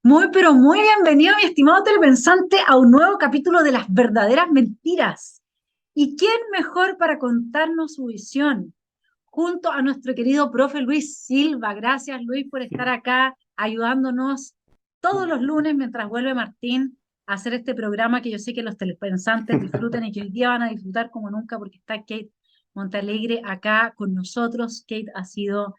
Muy, pero muy bienvenido, mi estimado telepensante, a un nuevo capítulo de Las Verdaderas Mentiras. ¿Y quién mejor para contarnos su visión? Junto a nuestro querido profe Luis Silva. Gracias, Luis, por estar acá ayudándonos todos los lunes mientras vuelve Martín a hacer este programa que yo sé que los telepensantes disfrutan y que hoy día van a disfrutar como nunca porque está Kate Montalegre acá con nosotros. Kate ha sido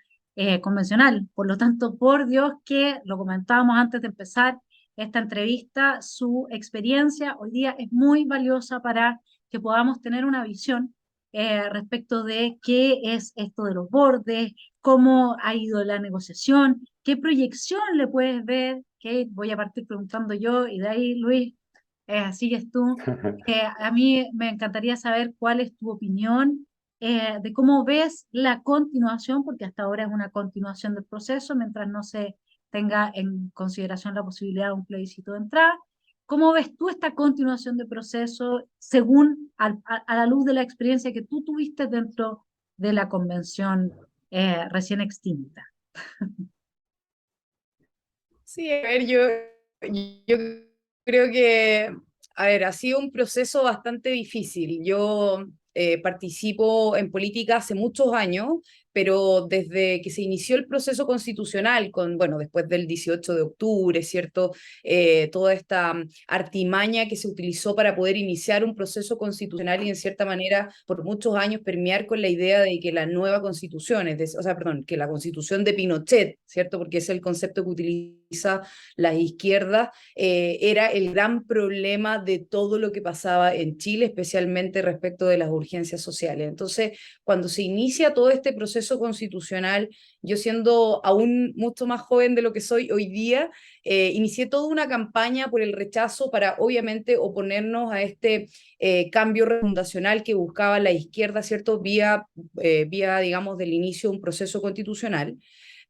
convencional. Por lo tanto, por Dios que lo comentábamos antes de empezar esta entrevista, su experiencia hoy día es muy valiosa para que podamos tener una visión respecto de qué es esto de los bordes, cómo ha ido la negociación, qué proyección le puedes ver, que voy a partir preguntando yo y de ahí, Luis, sigues tú. A mí me encantaría saber cuál es tu opinión de cómo ves la continuación, porque hasta ahora es una continuación del proceso, mientras no se tenga en consideración la posibilidad de un plebiscito de entrada. ¿Cómo ves tú esta continuación del proceso según a la luz de la experiencia que tú tuviste dentro de la convención recién extinta? Sí, a ver, yo creo que, a ver, ha sido un proceso bastante difícil. Yo participo en política hace muchos años, pero desde que se inició el proceso constitucional, bueno, después del 18 de octubre, ¿cierto? Toda esta artimaña que se utilizó para poder iniciar un proceso constitucional y en cierta manera por muchos años permear con la idea de que la nueva constitución, o sea, perdón, que la constitución de Pinochet, ¿cierto? Porque es el concepto que utiliza la izquierda, era el gran problema de todo lo que pasaba en Chile, especialmente respecto de las urgencias sociales. Entonces, cuando se inicia todo este proceso constitucional, yo siendo aún mucho más joven de lo que soy hoy día, inicié toda una campaña por el rechazo para obviamente oponernos a este cambio fundacional que buscaba la izquierda, ¿cierto? Vía, digamos, del inicio de un proceso constitucional.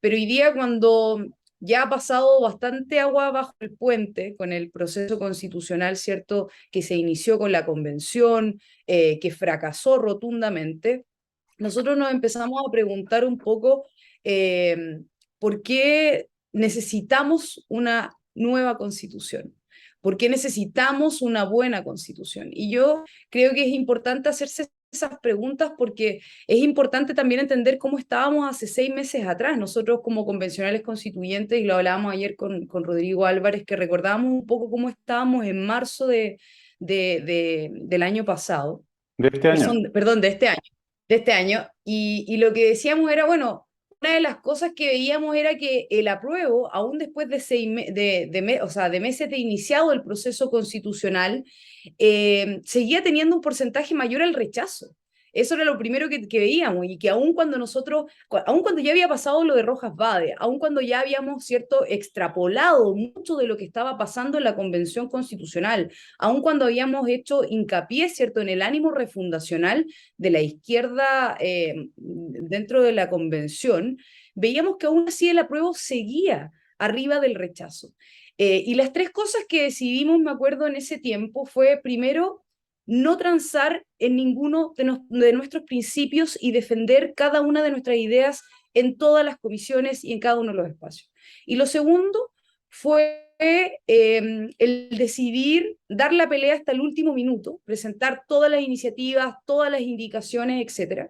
Pero hoy día, cuando ya ha pasado bastante agua bajo el puente con el proceso constitucional, ¿cierto? Que se inició con la convención, que fracasó rotundamente, nosotros nos empezamos a preguntar un poco eh, por qué necesitamos una nueva constitución, por qué necesitamos una buena constitución. Y yo creo que es importante hacerse esas preguntas porque es importante también entender cómo estábamos hace 6 meses atrás. Nosotros como convencionales constituyentes, y lo hablábamos ayer con Rodrigo Álvarez, que recordábamos un poco cómo estábamos en marzo del año pasado, De este año. perdón, de este año, y lo que decíamos era, bueno, una de las cosas que veíamos era que el apruebo, aún después de, o sea, de meses de iniciado el proceso constitucional, seguía teniendo un porcentaje mayor al rechazo. Eso era lo primero que veíamos y que aún cuando aún cuando ya había pasado lo de Rojas Vade, aún cuando ya habíamos, cierto, extrapolado mucho de lo que estaba pasando en la Convención Constitucional, aun cuando habíamos hecho hincapié, ¿cierto?, en el ánimo refundacional de la izquierda dentro de la convención, veíamos que aún así el apruebo seguía arriba del rechazo. Y las tres cosas que decidimos, me acuerdo, en ese tiempo fue, primero, no transar en ninguno de nuestros principios y defender cada una de nuestras ideas en todas las comisiones y en cada uno de los espacios. Y lo segundo fue el decidir dar la pelea hasta el último minuto, presentar todas las iniciativas, todas las indicaciones, etcétera.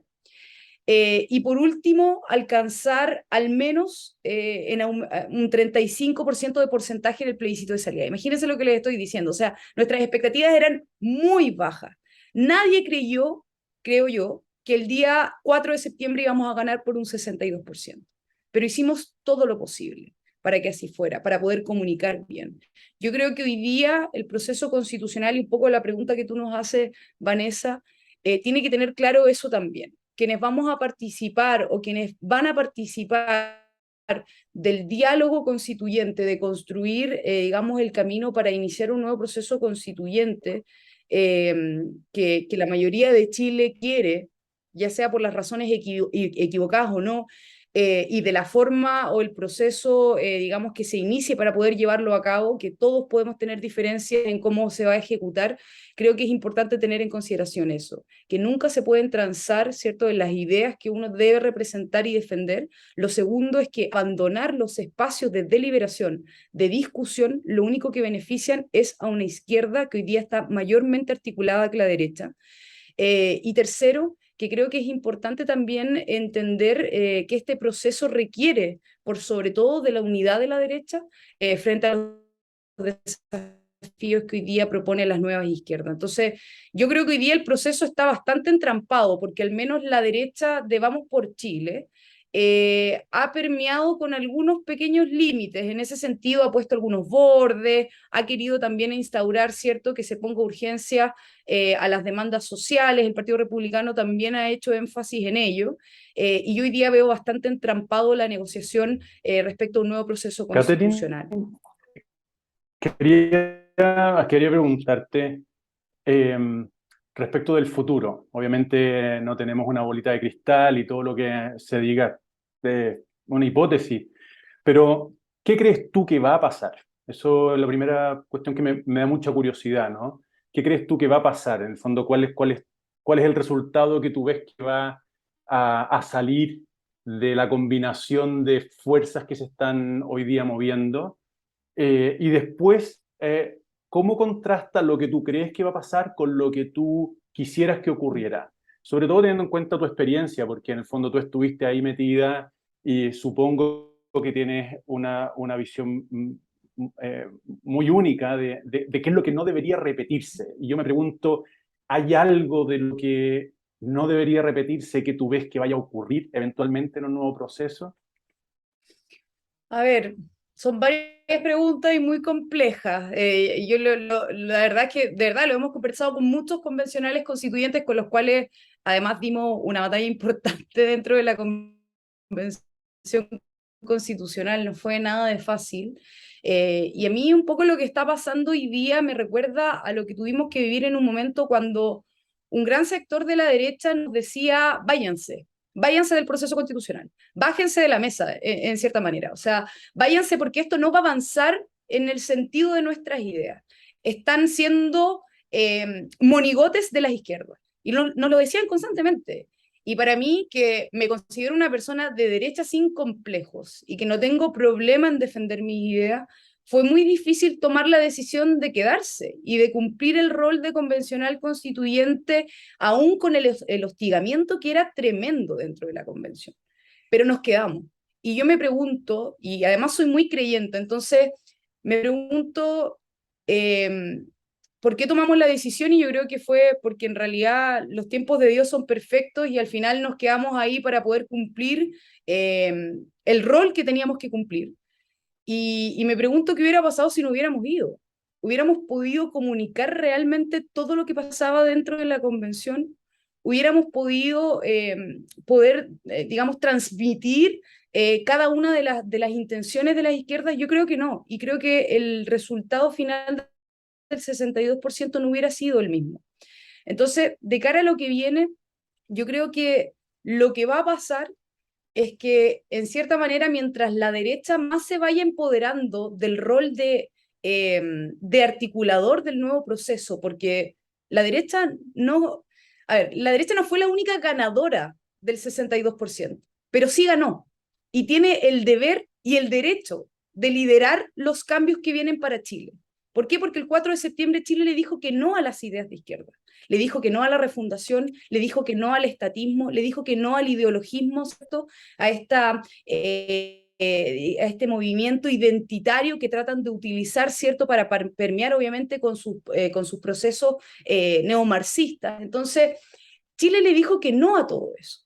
Y por último, alcanzar al menos un 35% de porcentaje en el plebiscito de salida. Imagínense lo que les estoy diciendo. O sea, nuestras expectativas eran muy bajas. Nadie creyó, creo yo, que el día 4 de septiembre íbamos a ganar por un 62%. Pero hicimos todo lo posible para que así fuera, para poder comunicar bien. Yo creo que hoy día el proceso constitucional y un poco la pregunta que tú nos haces, Vanessa, tiene que tener claro eso también. Quienes vamos a participar o quienes van a participar del diálogo constituyente, de construir, digamos, el camino para iniciar un nuevo proceso constituyente eh, que la mayoría de Chile quiere, ya sea por las razones equivocadas o no, y de la forma o el proceso, digamos, que se inicie para poder llevarlo a cabo, que todos podemos tener diferencias en cómo se va a ejecutar, creo que es importante tener en consideración eso, que nunca se pueden transar, ¿cierto?, en las ideas que uno debe representar y defender. Lo segundo es que abandonar los espacios de deliberación, de discusión, lo único que benefician es a una izquierda que hoy día está mayormente articulada que la derecha. Y tercero, que creo que es importante también entender que este proceso requiere, por sobre todo, de la unidad de la derecha frente a los desafíos que hoy día propone las nuevas izquierdas. Entonces, yo creo que hoy día el proceso está bastante entrampado, porque al menos la derecha de Vamos por Chile ha permeado con algunos pequeños límites. En ese sentido, ha puesto algunos bordes, ha querido también instaurar, ¿cierto?, que se ponga urgencia a las demandas sociales. El Partido Republicano también ha hecho énfasis en ello, y yo hoy día veo bastante entrampado la negociación respecto a un nuevo proceso Catherine, constitucional. quería preguntarte eh, respecto del futuro. Obviamente no tenemos una bolita de cristal y todo lo que se diga de una hipótesis, pero ¿qué crees tú que va a pasar? Eso es la primera cuestión que me da mucha curiosidad, ¿no? ¿Qué crees tú que va a pasar? En el fondo, cuál es el resultado que tú ves que va a salir de la combinación de fuerzas que se están hoy día moviendo? Y después, ¿cómo contrasta lo que tú crees que va a pasar con lo que tú quisieras que ocurriera? Sobre todo teniendo en cuenta tu experiencia, porque en el fondo tú estuviste ahí metida y supongo que tienes una visión muy única de qué es lo que no debería repetirse. Y yo me pregunto, ¿hay algo de lo que no debería repetirse que tú ves que vaya a ocurrir eventualmente en un nuevo proceso? A ver, son varias preguntas y muy complejas. La verdad es que de verdad lo hemos conversado con muchos convencionales constituyentes con los cuales además dimos una batalla importante dentro de la convención constitucional, no fue nada de fácil. Y a mí un poco lo que está pasando hoy día me recuerda a lo que tuvimos que vivir en un momento cuando un gran sector de la derecha nos decía, váyanse del proceso constitucional, bájense de la mesa, en cierta manera. O sea, váyanse porque esto no va a avanzar en el sentido de nuestras ideas. Están siendo monigotes de las izquierdas. Y nos lo decían constantemente. Y para mí, que me considero una persona de derecha sin complejos y que no tengo problema en defender mis ideas, fue muy difícil tomar la decisión de quedarse y de cumplir el rol de convencional constituyente, aún con el hostigamiento que era tremendo dentro de la convención. Pero nos quedamos. Y yo me pregunto, y además soy muy creyente, entonces me pregunto por qué tomamos la decisión, y yo creo que fue porque en realidad los tiempos de Dios son perfectos y al final nos quedamos ahí para poder cumplir el rol que teníamos que cumplir. Y me pregunto qué hubiera pasado si no hubiéramos ido. ¿Hubiéramos podido comunicar realmente todo lo que pasaba dentro de la convención? ¿Hubiéramos podido digamos, transmitir cada una de las intenciones de las izquierdas? Yo creo que no. Y creo que el resultado final del 62% no hubiera sido el mismo. Entonces, de cara a lo que viene, yo creo que lo que va a pasar es que, en cierta manera, mientras la derecha más se vaya empoderando del rol de articulador del nuevo proceso, porque la derecha no, a ver, la derecha no fue la única ganadora del 62%, pero sí ganó y tiene el deber y el derecho de liderar los cambios que vienen para Chile. ¿Por qué? Porque el 4 de septiembre Chile le dijo que no a las ideas de izquierda, le dijo que no a la refundación, le dijo que no al estatismo, le dijo que no al ideologismo, ¿cierto? A este movimiento identitario que tratan de utilizar, ¿cierto?, para permear obviamente con sus procesos neomarxistas. Entonces, Chile le dijo que no a todo eso.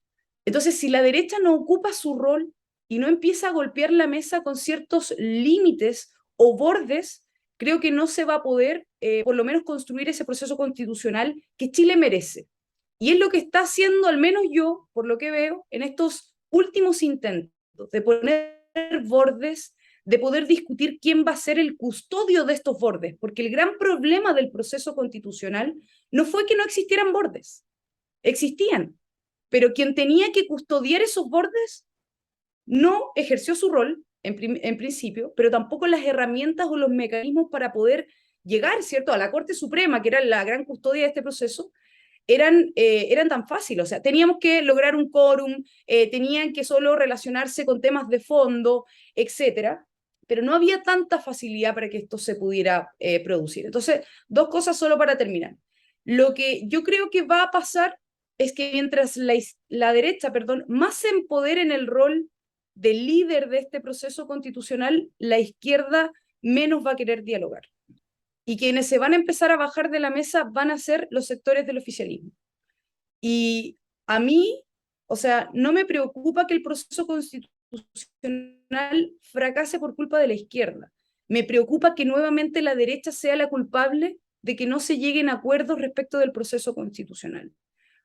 Entonces, si la derecha no ocupa su rol y no empieza a golpear la mesa con ciertos límites o bordes, creo que no se va a poder, por lo menos, construir ese proceso constitucional que Chile merece. Y es lo que está haciendo, al menos yo, por lo que veo, en estos últimos intentos de poner bordes, de poder discutir quién va a ser el custodio de estos bordes, porque el gran problema del proceso constitucional no fue que no existieran bordes, existían, pero quien tenía que custodiar esos bordes no ejerció su rol en principio, pero tampoco las herramientas o los mecanismos para poder llegar, ¿cierto?, a la Corte Suprema, que era la gran custodia de este proceso, eran tan fáciles. O sea, teníamos que lograr un quórum, tenían que solo relacionarse con temas de fondo, etcétera, pero no había tanta facilidad para que esto se pudiera producir. Entonces, dos cosas solo para terminar. Lo que yo creo que va a pasar es que mientras la derecha, perdón, más se empodere en el rol de líder de este proceso constitucional, la izquierda menos va a querer dialogar. Y quienes se van a empezar a bajar de la mesa van a ser los sectores del oficialismo. Y a mí, o sea, no me preocupa que el proceso constitucional fracase por culpa de la izquierda. Me preocupa que nuevamente la derecha sea la culpable de que no se lleguen a acuerdos respecto del proceso constitucional.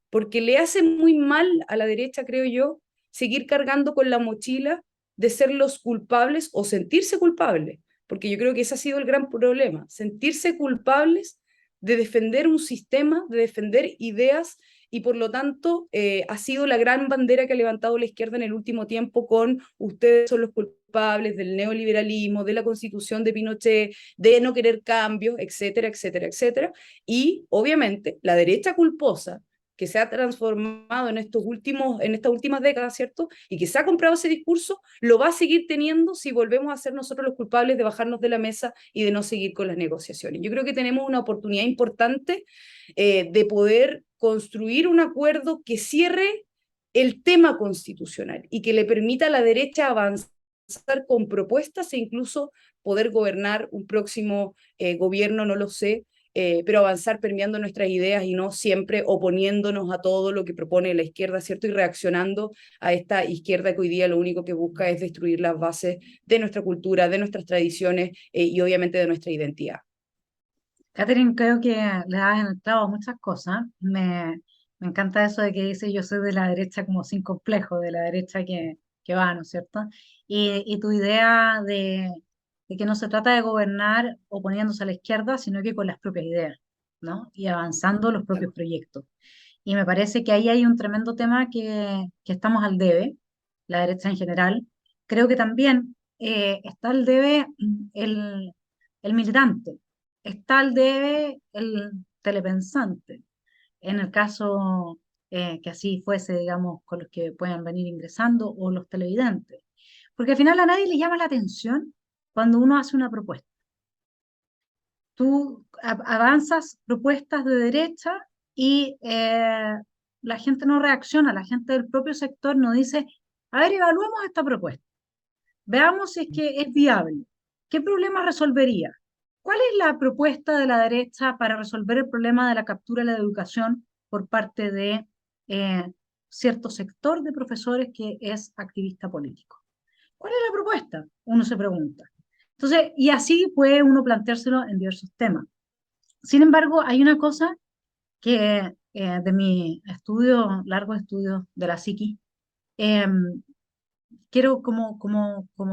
Porque le hace muy mal a la derecha, creo yo, seguir cargando con la mochila de ser los culpables o sentirse culpables, porque yo creo que ese ha sido el gran problema, sentirse culpables de defender un sistema, de defender ideas, y por lo tanto ha sido la gran bandera que ha levantado la izquierda en el último tiempo con ustedes son los culpables del neoliberalismo, de la constitución de Pinochet, de no querer cambios, etcétera, etcétera, etcétera. Y obviamente la derecha culposa que se ha transformado en estas últimas décadas, ¿cierto? Y que se ha comprado ese discurso, lo va a seguir teniendo si volvemos a ser nosotros los culpables de bajarnos de la mesa y de no seguir con las negociaciones. Yo creo que tenemos una oportunidad importante de poder construir un acuerdo que cierre el tema constitucional y que le permita a la derecha avanzar con propuestas e incluso poder gobernar un próximo gobierno, no lo sé, pero avanzar permeando nuestras ideas y no siempre oponiéndonos a todo lo que propone la izquierda, ¿cierto? Y reaccionando a esta izquierda que hoy día lo único que busca es destruir las bases de nuestra cultura, de nuestras tradiciones y obviamente de nuestra identidad. Catherine, creo que le das en el clavo a muchas cosas. Me encanta eso de que dice yo soy de la derecha como sin complejo, de la derecha que va, ¿no es cierto? Y tu idea de que no se trata de gobernar oponiéndose a la izquierda, sino que con las propias ideas, ¿no? Y avanzando los propios proyectos. Y me parece que ahí hay un tremendo tema que estamos al debe, la derecha en general. Creo que también está al debe el militante, está al debe el telepensante. En el caso que así fuese, digamos, con los que puedan venir ingresando o los televidentes. Porque al final a nadie le llama la atención cuando uno hace una propuesta. Tú avanzas propuestas de derecha y la gente no reacciona, la gente del propio sector no dice, a ver, evaluemos esta propuesta, veamos si es que es viable, ¿qué problema resolvería? ¿Cuál es la propuesta de la derecha para resolver el problema de la captura de la educación por parte de cierto sector de profesores que es activista político? ¿Cuál es la propuesta? Uno se pregunta. Entonces, y así puede uno planteárselo en diversos temas. Sin embargo, hay una cosa que de mi estudio, largo estudio de la psiqui, eh, quiero como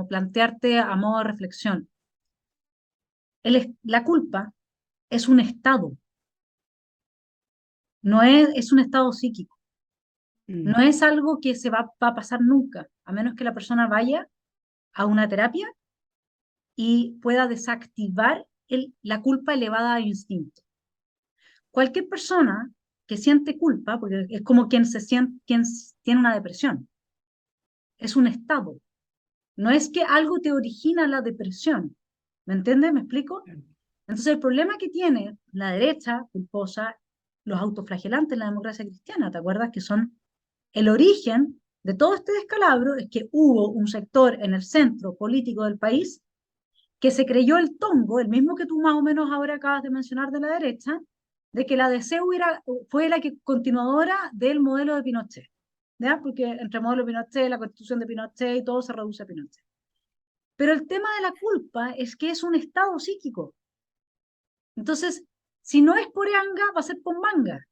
plantearte a modo de reflexión. La culpa es un estado, no es un estado psíquico, no es algo que se va a pasar nunca, a menos que la persona vaya a una terapia y pueda desactivar la culpa elevada a instinto. Cualquier persona que siente culpa, porque es como quien tiene una depresión, es un estado. No es que algo te origina la depresión. ¿Me entiendes? ¿Me explico? Entonces el problema que tiene la derecha culposa, los autoflagelantes en la democracia cristiana, ¿te acuerdas? Que son el origen de todo este descalabro, es que hubo un sector en el centro político del país que se creyó el tongo, el mismo que tú más o menos ahora acabas de mencionar de la derecha, de que la DC fue la que continuadora del modelo de Pinochet, ¿ya? Porque entre el modelo de Pinochet, la constitución de Pinochet y todo se reduce a Pinochet. Pero el tema de la culpa es que es un estado psíquico. Entonces, si no es por anga, va a ser por manga.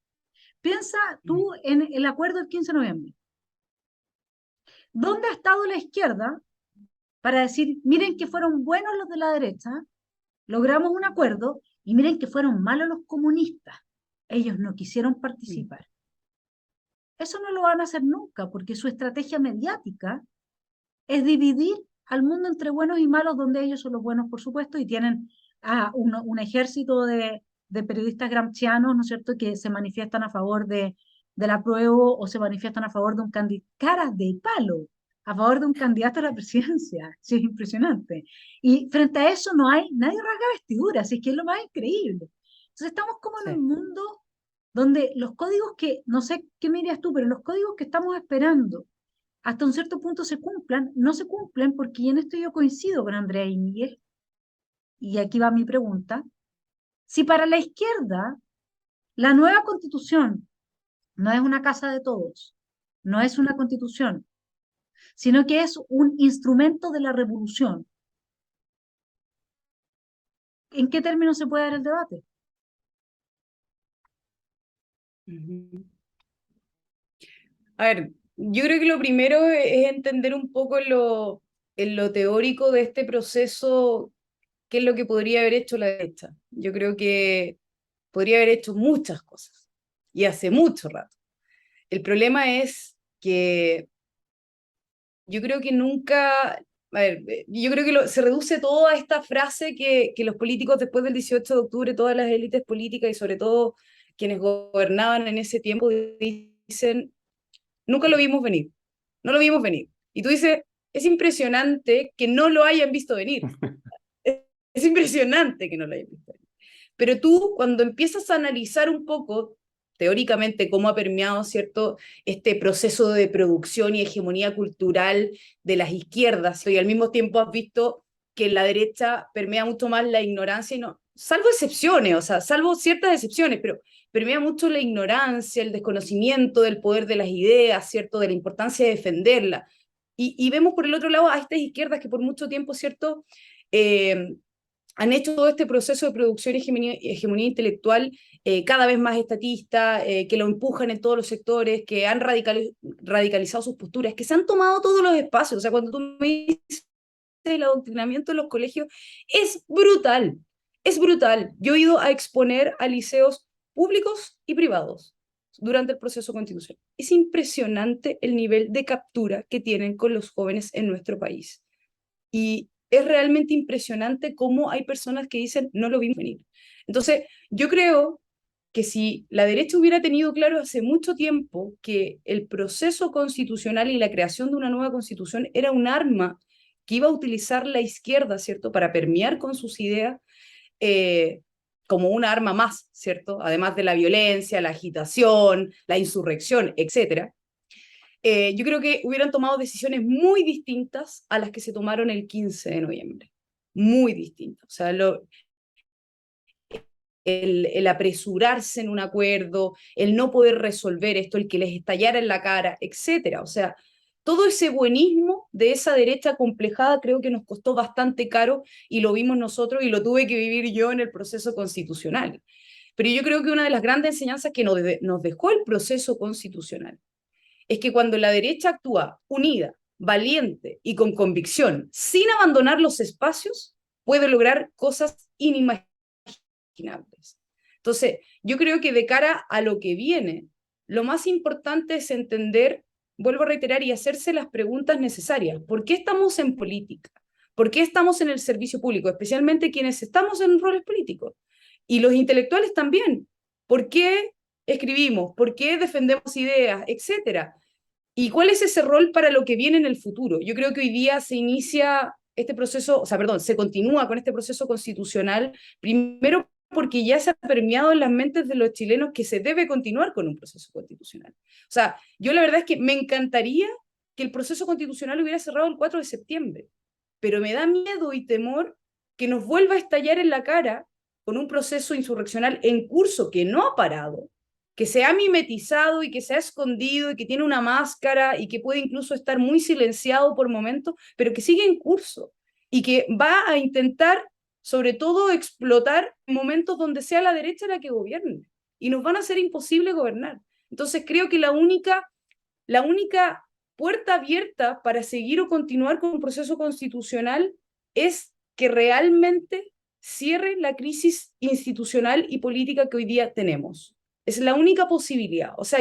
Piensa tú en el acuerdo del 15 de noviembre. ¿Dónde ha estado la izquierda para decir, miren que fueron buenos los de la derecha, logramos un acuerdo, y miren que fueron malos los comunistas? Ellos no quisieron participar. Eso no lo van a hacer nunca, porque su estrategia mediática es dividir al mundo entre buenos y malos, donde ellos son los buenos, por supuesto, y tienen un ejército de periodistas gramscianos, ¿no es cierto?, que se manifiestan a favor del apruebo o se manifiestan a favor de un candidato, caras de palo, a favor de un candidato a la presidencia. Sí, es impresionante. Y frente a eso no hay, nadie rasga vestiduras, y es que es lo más increíble. Entonces estamos como en Sí. un mundo donde los códigos que, no sé qué me dirías tú, pero los códigos que estamos esperando hasta un cierto punto se cumplan, no se cumplen porque, y en esto yo coincido con Andrea y Miguel, y aquí va mi pregunta, si para la izquierda la nueva constitución no es una casa de todos, no es una constitución, sino que es un instrumento de la revolución, ¿en qué términos se puede dar el debate? Ujú. A ver, yo creo que lo primero es entender un poco en lo teórico de este proceso, qué es lo que podría haber hecho la derecha. Yo creo que podría haber hecho muchas cosas y hace mucho rato. El problema es que yo creo que nunca, a ver, yo creo que se reduce todo a esta frase que los políticos después del 18 de octubre, todas las élites políticas y sobre todo quienes gobernaban en ese tiempo dicen, nunca lo vimos venir, no lo vimos venir. Y tú dices, es impresionante que no lo hayan visto venir. Es impresionante que no lo hayan visto venir. Pero tú, cuando empiezas a analizar un poco, teóricamente, cómo ha permeado, ¿cierto?, este proceso de producción y hegemonía cultural de las izquierdas, y al mismo tiempo has visto que en la derecha permea mucho más la ignorancia, y no, salvo excepciones, o sea, salvo ciertas excepciones, pero permea mucho la ignorancia, el desconocimiento del poder de las ideas, ¿cierto?, de la importancia de defenderla. Y vemos por el otro lado a estas izquierdas que por mucho tiempo, ¿cierto?, eh, han hecho todo este proceso de producción y hegemonía intelectual cada vez más estatista, que lo empujan en todos los sectores, que han radicalizado sus posturas, que se han tomado todos los espacios. O sea, cuando tú me dices el adoctrinamiento en los colegios, es brutal, es brutal. Yo he ido a exponer a liceos públicos y privados durante el proceso constitucional. Es impresionante el nivel de captura que tienen con los jóvenes en nuestro país. Y es realmente impresionante cómo hay personas que dicen, no lo vimos venir. Entonces, yo creo que si la derecha hubiera tenido claro hace mucho tiempo que el proceso constitucional y la creación de una nueva constitución era un arma que iba a utilizar la izquierda, ¿cierto?, para permear con sus ideas, como una arma más, ¿cierto?, además de la violencia, la agitación, la insurrección, etcétera. Yo creo que hubieran tomado decisiones muy distintas a las que se tomaron el 15 de noviembre. Muy distintas. O sea, el apresurarse en un acuerdo, el no poder resolver esto, el que les estallara en la cara, etcétera. O sea, todo ese buenismo de esa derecha complejada creo que nos costó bastante caro y lo vimos nosotros y lo tuve que vivir yo en el proceso constitucional. Pero yo creo que una de las grandes enseñanzas que nos dejó el proceso constitucional es que cuando la derecha actúa unida, valiente y con convicción, sin abandonar los espacios, puede lograr cosas inimaginables. Entonces, yo creo que de cara a lo que viene, lo más importante es entender, vuelvo a reiterar, y hacerse las preguntas necesarias. ¿Por qué estamos en política? ¿Por qué estamos en el servicio público? Especialmente quienes estamos en roles políticos. Y los intelectuales también. ¿Por qué escribimos? ¿Por qué defendemos ideas? Etcétera. ¿Y cuál es ese rol para lo que viene en el futuro? Yo creo que hoy día se inicia este proceso, o sea, perdón, se continúa con este proceso constitucional, primero porque ya se ha permeado en las mentes de los chilenos que se debe continuar con un proceso constitucional. O sea, yo la verdad es que me encantaría que el proceso constitucional hubiera cerrado el 4 de septiembre, pero me da miedo y temor que nos vuelva a estallar en la cara con un proceso insurreccional en curso que no ha parado, que se ha mimetizado y que se ha escondido y que tiene una máscara y que puede incluso estar muy silenciado por momentos, pero que sigue en curso y que va a intentar, sobre todo, explotar momentos donde sea la derecha la que gobierne y nos van a hacer imposible gobernar. Entonces creo que la única puerta abierta para seguir o continuar con un proceso constitucional es que realmente cierre la crisis institucional y política que hoy día tenemos. Es la única posibilidad. O sea,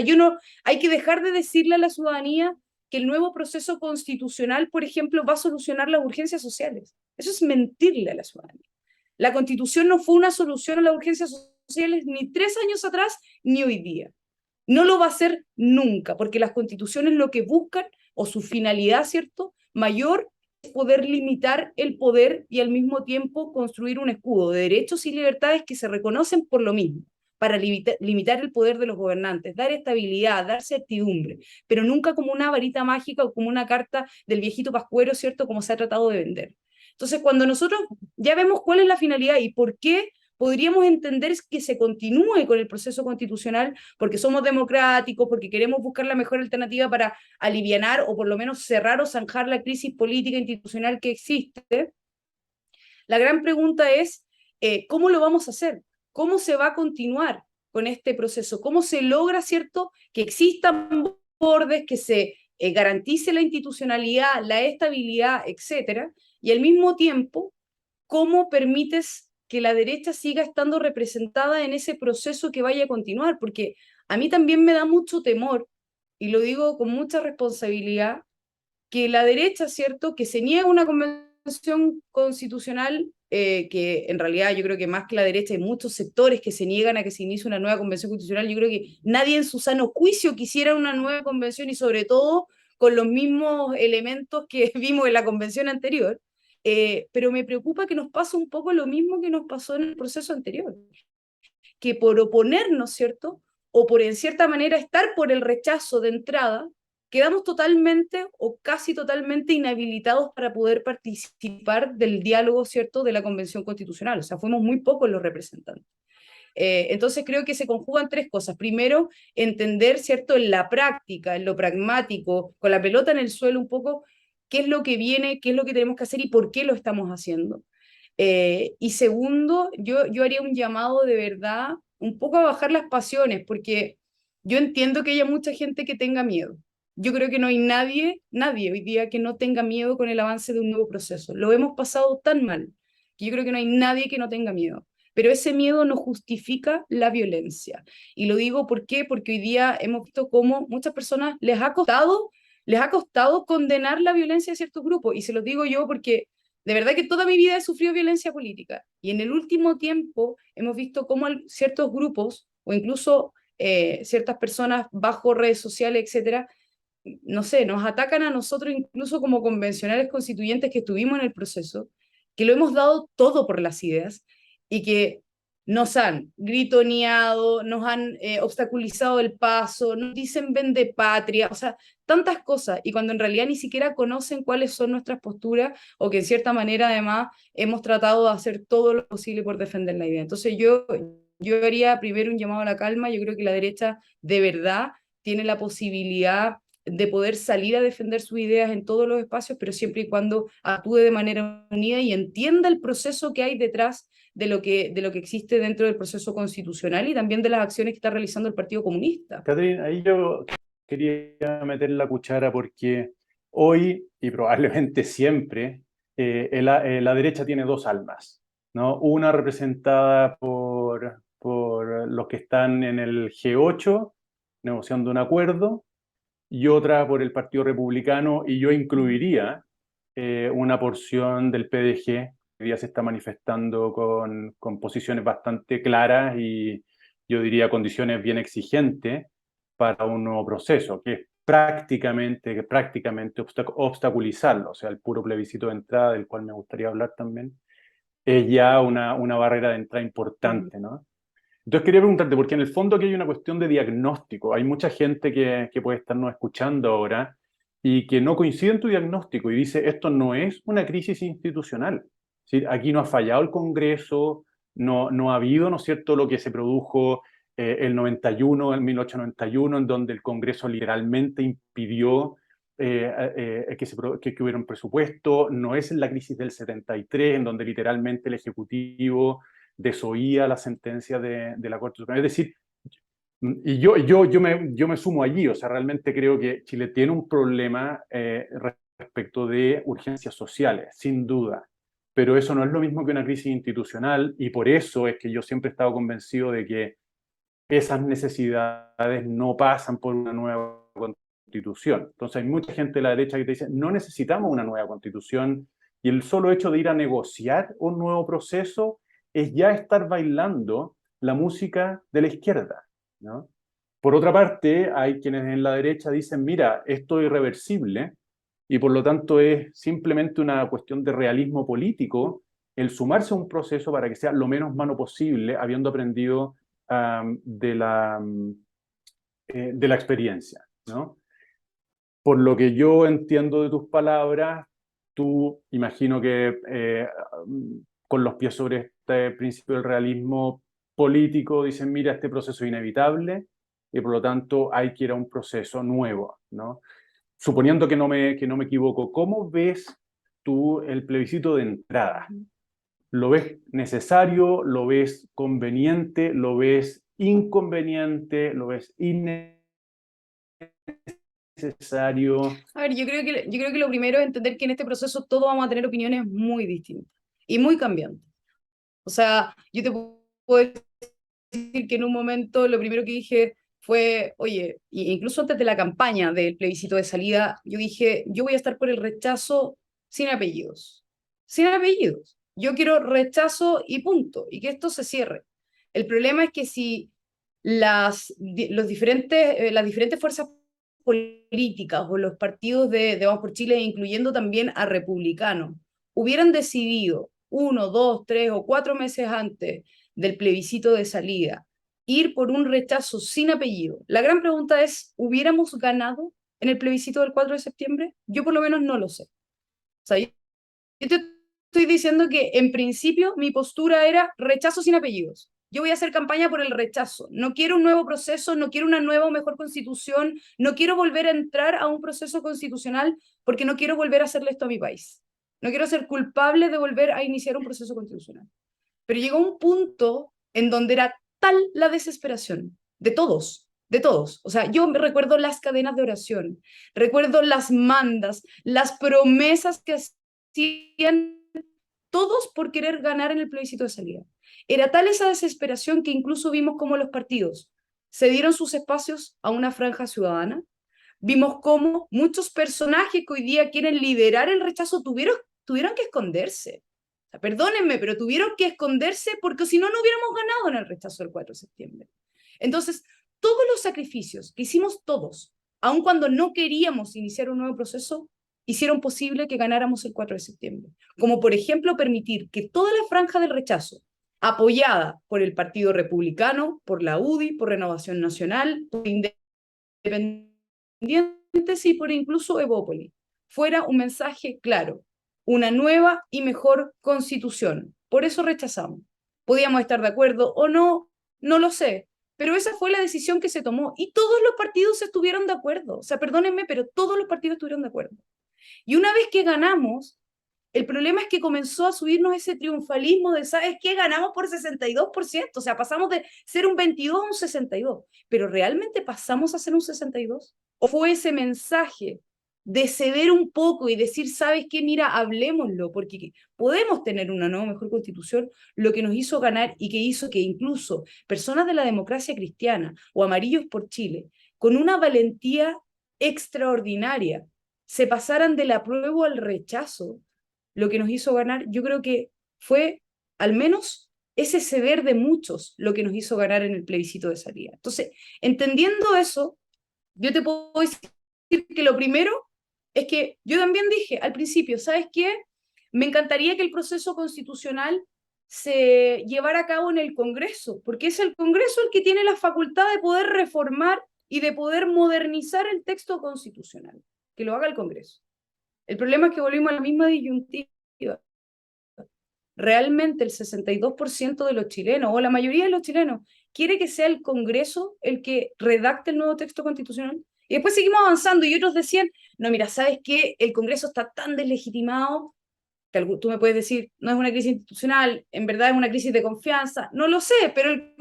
hay que dejar de decirle a la ciudadanía que el nuevo proceso constitucional, por ejemplo, va a solucionar las urgencias sociales. Eso es mentirle a la ciudadanía. La Constitución no fue una solución a las urgencias sociales ni 3 años atrás ni hoy día. No lo va a hacer nunca, porque las constituciones lo que buscan, o su finalidad, ¿cierto?, mayor es poder limitar el poder y al mismo tiempo construir un escudo de derechos y libertades que se reconocen por lo mismo, para limitar el poder de los gobernantes, dar estabilidad, dar certidumbre, pero nunca como una varita mágica o como una carta del viejito pascuero, ¿cierto?, como se ha tratado de vender. Entonces, cuando nosotros ya vemos cuál es la finalidad y por qué podríamos entender que se continúe con el proceso constitucional, porque somos democráticos, porque queremos buscar la mejor alternativa para alivianar o por lo menos cerrar o zanjar la crisis política institucional que existe. La gran pregunta es, ¿cómo lo vamos a hacer? ¿Cómo se va a continuar con este proceso? ¿Cómo se logra, cierto, que existan bordes, que se garantice la institucionalidad, la estabilidad, etcétera? Y al mismo tiempo, ¿cómo permites que la derecha siga estando representada en ese proceso que vaya a continuar? Porque a mí también me da mucho temor, y lo digo con mucha responsabilidad, que la derecha, ¿cierto?, que se niega una convención constitucional, que en realidad yo creo que más que la derecha hay muchos sectores que se niegan a que se inicie una nueva convención constitucional. Yo creo que nadie en su sano juicio quisiera una nueva convención y sobre todo con los mismos elementos que vimos en la convención anterior. Pero me preocupa que nos pase un poco lo mismo que nos pasó en el proceso anterior, que por oponernos, ¿cierto?, o por en cierta manera estar por el rechazo de entrada, quedamos totalmente o casi totalmente inhabilitados para poder participar del diálogo, ¿cierto?, de la Convención Constitucional. O sea, fuimos muy pocos los representantes. Entonces creo que se conjugan 3 cosas. Primero, entender, ¿cierto?, en la práctica, en lo pragmático, con la pelota en el suelo un poco, qué es lo que viene, qué es lo que tenemos que hacer y por qué lo estamos haciendo. Y segundo, yo haría un llamado de verdad un poco a bajar las pasiones, porque yo entiendo que haya mucha gente que tenga miedo. Yo creo que no hay nadie hoy día que no tenga miedo con el avance de un nuevo proceso. Lo hemos pasado tan mal que yo creo que no hay nadie que no tenga miedo. Pero ese miedo no justifica la violencia. Y lo digo ¿por qué? Porque hoy día hemos visto cómo muchas personas les ha costado condenar la violencia de ciertos grupos. Y se los digo yo porque de verdad que toda mi vida he sufrido violencia política. Y en el último tiempo hemos visto cómo ciertos grupos o incluso ciertas personas bajo redes sociales, etcétera, no sé, nos atacan a nosotros incluso como convencionales constituyentes que estuvimos en el proceso, que lo hemos dado todo por las ideas y que nos han gritoneado, nos han obstaculizado el paso, nos dicen vende patria, o sea, tantas cosas, y cuando en realidad ni siquiera conocen cuáles son nuestras posturas o que en cierta manera además hemos tratado de hacer todo lo posible por defender la idea. Entonces yo haría primero un llamado a la calma. Yo creo que la derecha de verdad tiene la posibilidad de poder salir a defender sus ideas en todos los espacios, pero siempre y cuando actúe de manera unida y entienda el proceso que hay detrás de lo que existe dentro del proceso constitucional y también de las acciones que está realizando el Partido Comunista. Catherine, ahí yo quería meter la cuchara porque hoy, y probablemente siempre, la derecha tiene 2 almas, ¿no? Una representada por los que están en el G8 negociando un acuerdo, y otra por el Partido Republicano, y yo incluiría una porción del PDG, que hoy día se está manifestando con posiciones bastante claras y yo diría condiciones bien exigentes para un nuevo proceso, que es prácticamente obstaculizarlo. O sea, el puro plebiscito de entrada, del cual me gustaría hablar también, es ya una barrera de entrada importante, ¿no? Entonces quería preguntarte, porque en el fondo aquí hay una cuestión de diagnóstico. Hay mucha gente que puede estarnos escuchando ahora y que no coincide en tu diagnóstico y dice, esto no es una crisis institucional. Es decir, aquí no ha fallado el Congreso, no ha habido, ¿no es cierto?, lo que se produjo el 91, el 1891, en donde el Congreso literalmente impidió que hubiera un presupuesto. No es la crisis del 73, en donde literalmente el Ejecutivo desoía la sentencia de la Corte Suprema. Es decir, y yo me sumo allí. O sea, realmente creo que Chile tiene un problema respecto de urgencias sociales, sin duda, pero eso no es lo mismo que una crisis institucional, y por eso es que yo siempre he estado convencido de que esas necesidades no pasan por una nueva constitución. Entonces hay mucha gente de la derecha que te dice, no necesitamos una nueva constitución, y el solo hecho de ir a negociar un nuevo proceso es ya estar bailando la música de la izquierda, ¿no? Por otra parte, hay quienes en la derecha dicen, mira, esto es irreversible y por lo tanto es simplemente una cuestión de realismo político el sumarse a un proceso para que sea lo menos malo posible, habiendo aprendido de la experiencia, ¿no? Por lo que yo entiendo de tus palabras, tú imagino que con los pies sobre este principio del realismo político dicen, mira, este proceso es inevitable y por lo tanto hay que ir a un proceso nuevo, ¿no? Suponiendo que no me equivoco, ¿cómo ves tú el plebiscito de entrada? ¿Lo ves necesario? ¿Lo ves conveniente? ¿Lo ves inconveniente? ¿Lo ves innecesario? A ver, yo creo que lo primero es entender que en este proceso todos vamos a tener opiniones muy distintas y muy cambiantes. O sea, yo te puedo decir que en un momento lo primero que dije fue, oye, incluso antes de la campaña del plebiscito de salida, yo dije, yo voy a estar por el rechazo sin apellidos. Sin apellidos. Yo quiero rechazo y punto, y que esto se cierre. El problema es que si las diferentes fuerzas políticas o los partidos de Vamos por Chile, incluyendo también a republicanos, hubieran decidido 1, 2, 3 o 4 meses antes del plebiscito de salida ir por un rechazo sin apellido, la gran pregunta es, ¿hubiéramos ganado en el plebiscito del 4 de septiembre? Yo por lo menos no lo sé. O sea, yo te estoy diciendo que en principio mi postura era rechazo sin apellidos. Yo voy a hacer campaña por el rechazo. No quiero un nuevo proceso, no quiero una nueva o mejor constitución, no quiero volver a entrar a un proceso constitucional porque no quiero volver a hacerle esto a mi país. No quiero ser culpable de volver a iniciar un proceso constitucional. Pero llegó un punto en donde era tal la desesperación de todos, de todos. O sea, yo me recuerdo las cadenas de oración, recuerdo las mandas, las promesas que hacían todos por querer ganar en el plebiscito de salida. Era tal esa desesperación que incluso vimos cómo los partidos cedieron sus espacios a una franja ciudadana. Vimos cómo muchos personajes que hoy día quieren liderar el rechazo tuvieron que esconderse. O sea, perdónenme, pero tuvieron que esconderse porque si no, no hubiéramos ganado en el rechazo del 4 de septiembre. Entonces, todos los sacrificios que hicimos todos, aun cuando no queríamos iniciar un nuevo proceso, hicieron posible que ganáramos el 4 de septiembre. Como por ejemplo permitir que toda la franja del rechazo, apoyada por el Partido Republicano, por la UDI, por Renovación Nacional, por Independientes y por incluso Evópoli, fuera un mensaje claro, una nueva y mejor constitución. Por eso rechazamos. Podíamos estar de acuerdo o no, no lo sé, pero esa fue la decisión que se tomó y todos los partidos estuvieron de acuerdo. O sea, perdónenme, pero todos los partidos estuvieron de acuerdo. Y una vez que ganamos, el problema es que comenzó a subirnos ese triunfalismo de, ¿sabes qué? Ganamos por 62%, o sea, pasamos de ser un 22 a un 62%, pero ¿realmente pasamos a ser un 62%? ¿O fue ese mensaje de ceder un poco y decir, ¿sabes qué? Mira, hablémoslo, porque podemos tener una nueva, mejor constitución, lo que nos hizo ganar y que hizo que incluso personas de la democracia cristiana o Amarillos por Chile, con una valentía extraordinaria, se pasaran del apruebo al rechazo, lo que nos hizo ganar, yo creo que fue al menos ese ceder de muchos lo que nos hizo ganar en el plebiscito de salida. Entonces, entendiendo eso, yo te puedo decir que lo primero es que yo también dije al principio, ¿sabes qué? Me encantaría que el proceso constitucional se llevara a cabo en el Congreso, porque es el Congreso el que tiene la facultad de poder reformar y de poder modernizar el texto constitucional, que lo haga el Congreso. El problema es que volvimos a la misma disyuntiva. Realmente el 62% de los chilenos, o la mayoría de los chilenos, quiere que sea el Congreso el que redacte el nuevo texto constitucional. Y después seguimos avanzando y otros decían, no, mira, ¿sabes qué? El Congreso está tan deslegitimado, que tú me puedes decir, no es una crisis institucional, en verdad es una crisis de confianza, no lo sé, pero el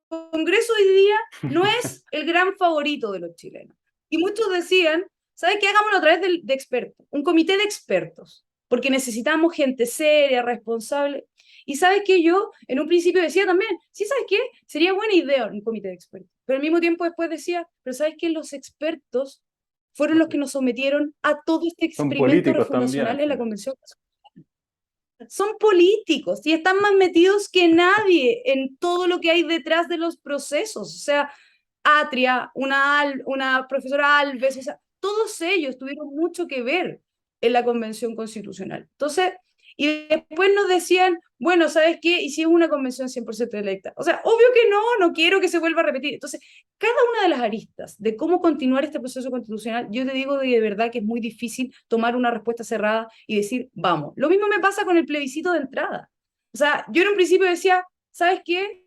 Congreso hoy día no es el gran favorito de los chilenos. Y muchos decían, ¿sabes qué? Hagámoslo a través de expertos, un comité de expertos, porque necesitamos gente seria, responsable. Y ¿sabes qué? Yo en un principio decía también, sí, ¿sabes qué? Sería buena idea un comité de expertos. Pero al mismo tiempo después decía, pero ¿sabes qué? Los expertos fueron los que nos sometieron a todo este Son experimento políticos también, refundacional al en la final. Convención. Son políticos y están más metidos que nadie en todo lo que hay detrás de los procesos. O sea, Atria, una profesora Alves, o sea, todos ellos tuvieron mucho que ver en la Convención Constitucional. Entonces, y después nos decían, bueno, ¿sabes qué? Hicimos una convención 100% electa. O sea, obvio que no quiero que se vuelva a repetir. Entonces, cada una de las aristas de cómo continuar este proceso constitucional, yo te digo de verdad que es muy difícil tomar una respuesta cerrada y decir, vamos. Lo mismo me pasa con el plebiscito de entrada. O sea, yo en un principio decía, ¿sabes qué?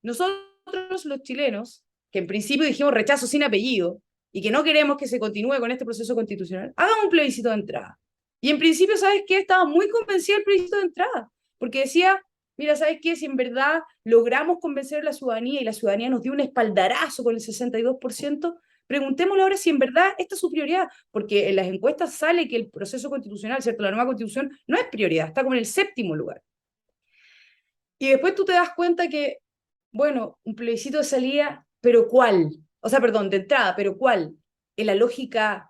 Nosotros los chilenos, que en principio dijimos rechazo sin apellido y que no queremos que se continúe con este proceso constitucional, hagamos un plebiscito de entrada. Y en principio, ¿sabes qué? Estaba muy convencida del plebiscito de entrada, porque decía, mira, ¿sabes qué? Si en verdad logramos convencer a la ciudadanía y la ciudadanía nos dio un espaldarazo con el 62%, preguntémosle ahora si en verdad esta es su prioridad, porque en las encuestas sale que el proceso constitucional, ¿cierto? La nueva constitución no es prioridad, está como en el 7º lugar. Y después tú te das cuenta que, bueno, un plebiscito de salida, pero ¿cuál? O sea, perdón, de entrada, pero ¿cuál? En la lógica,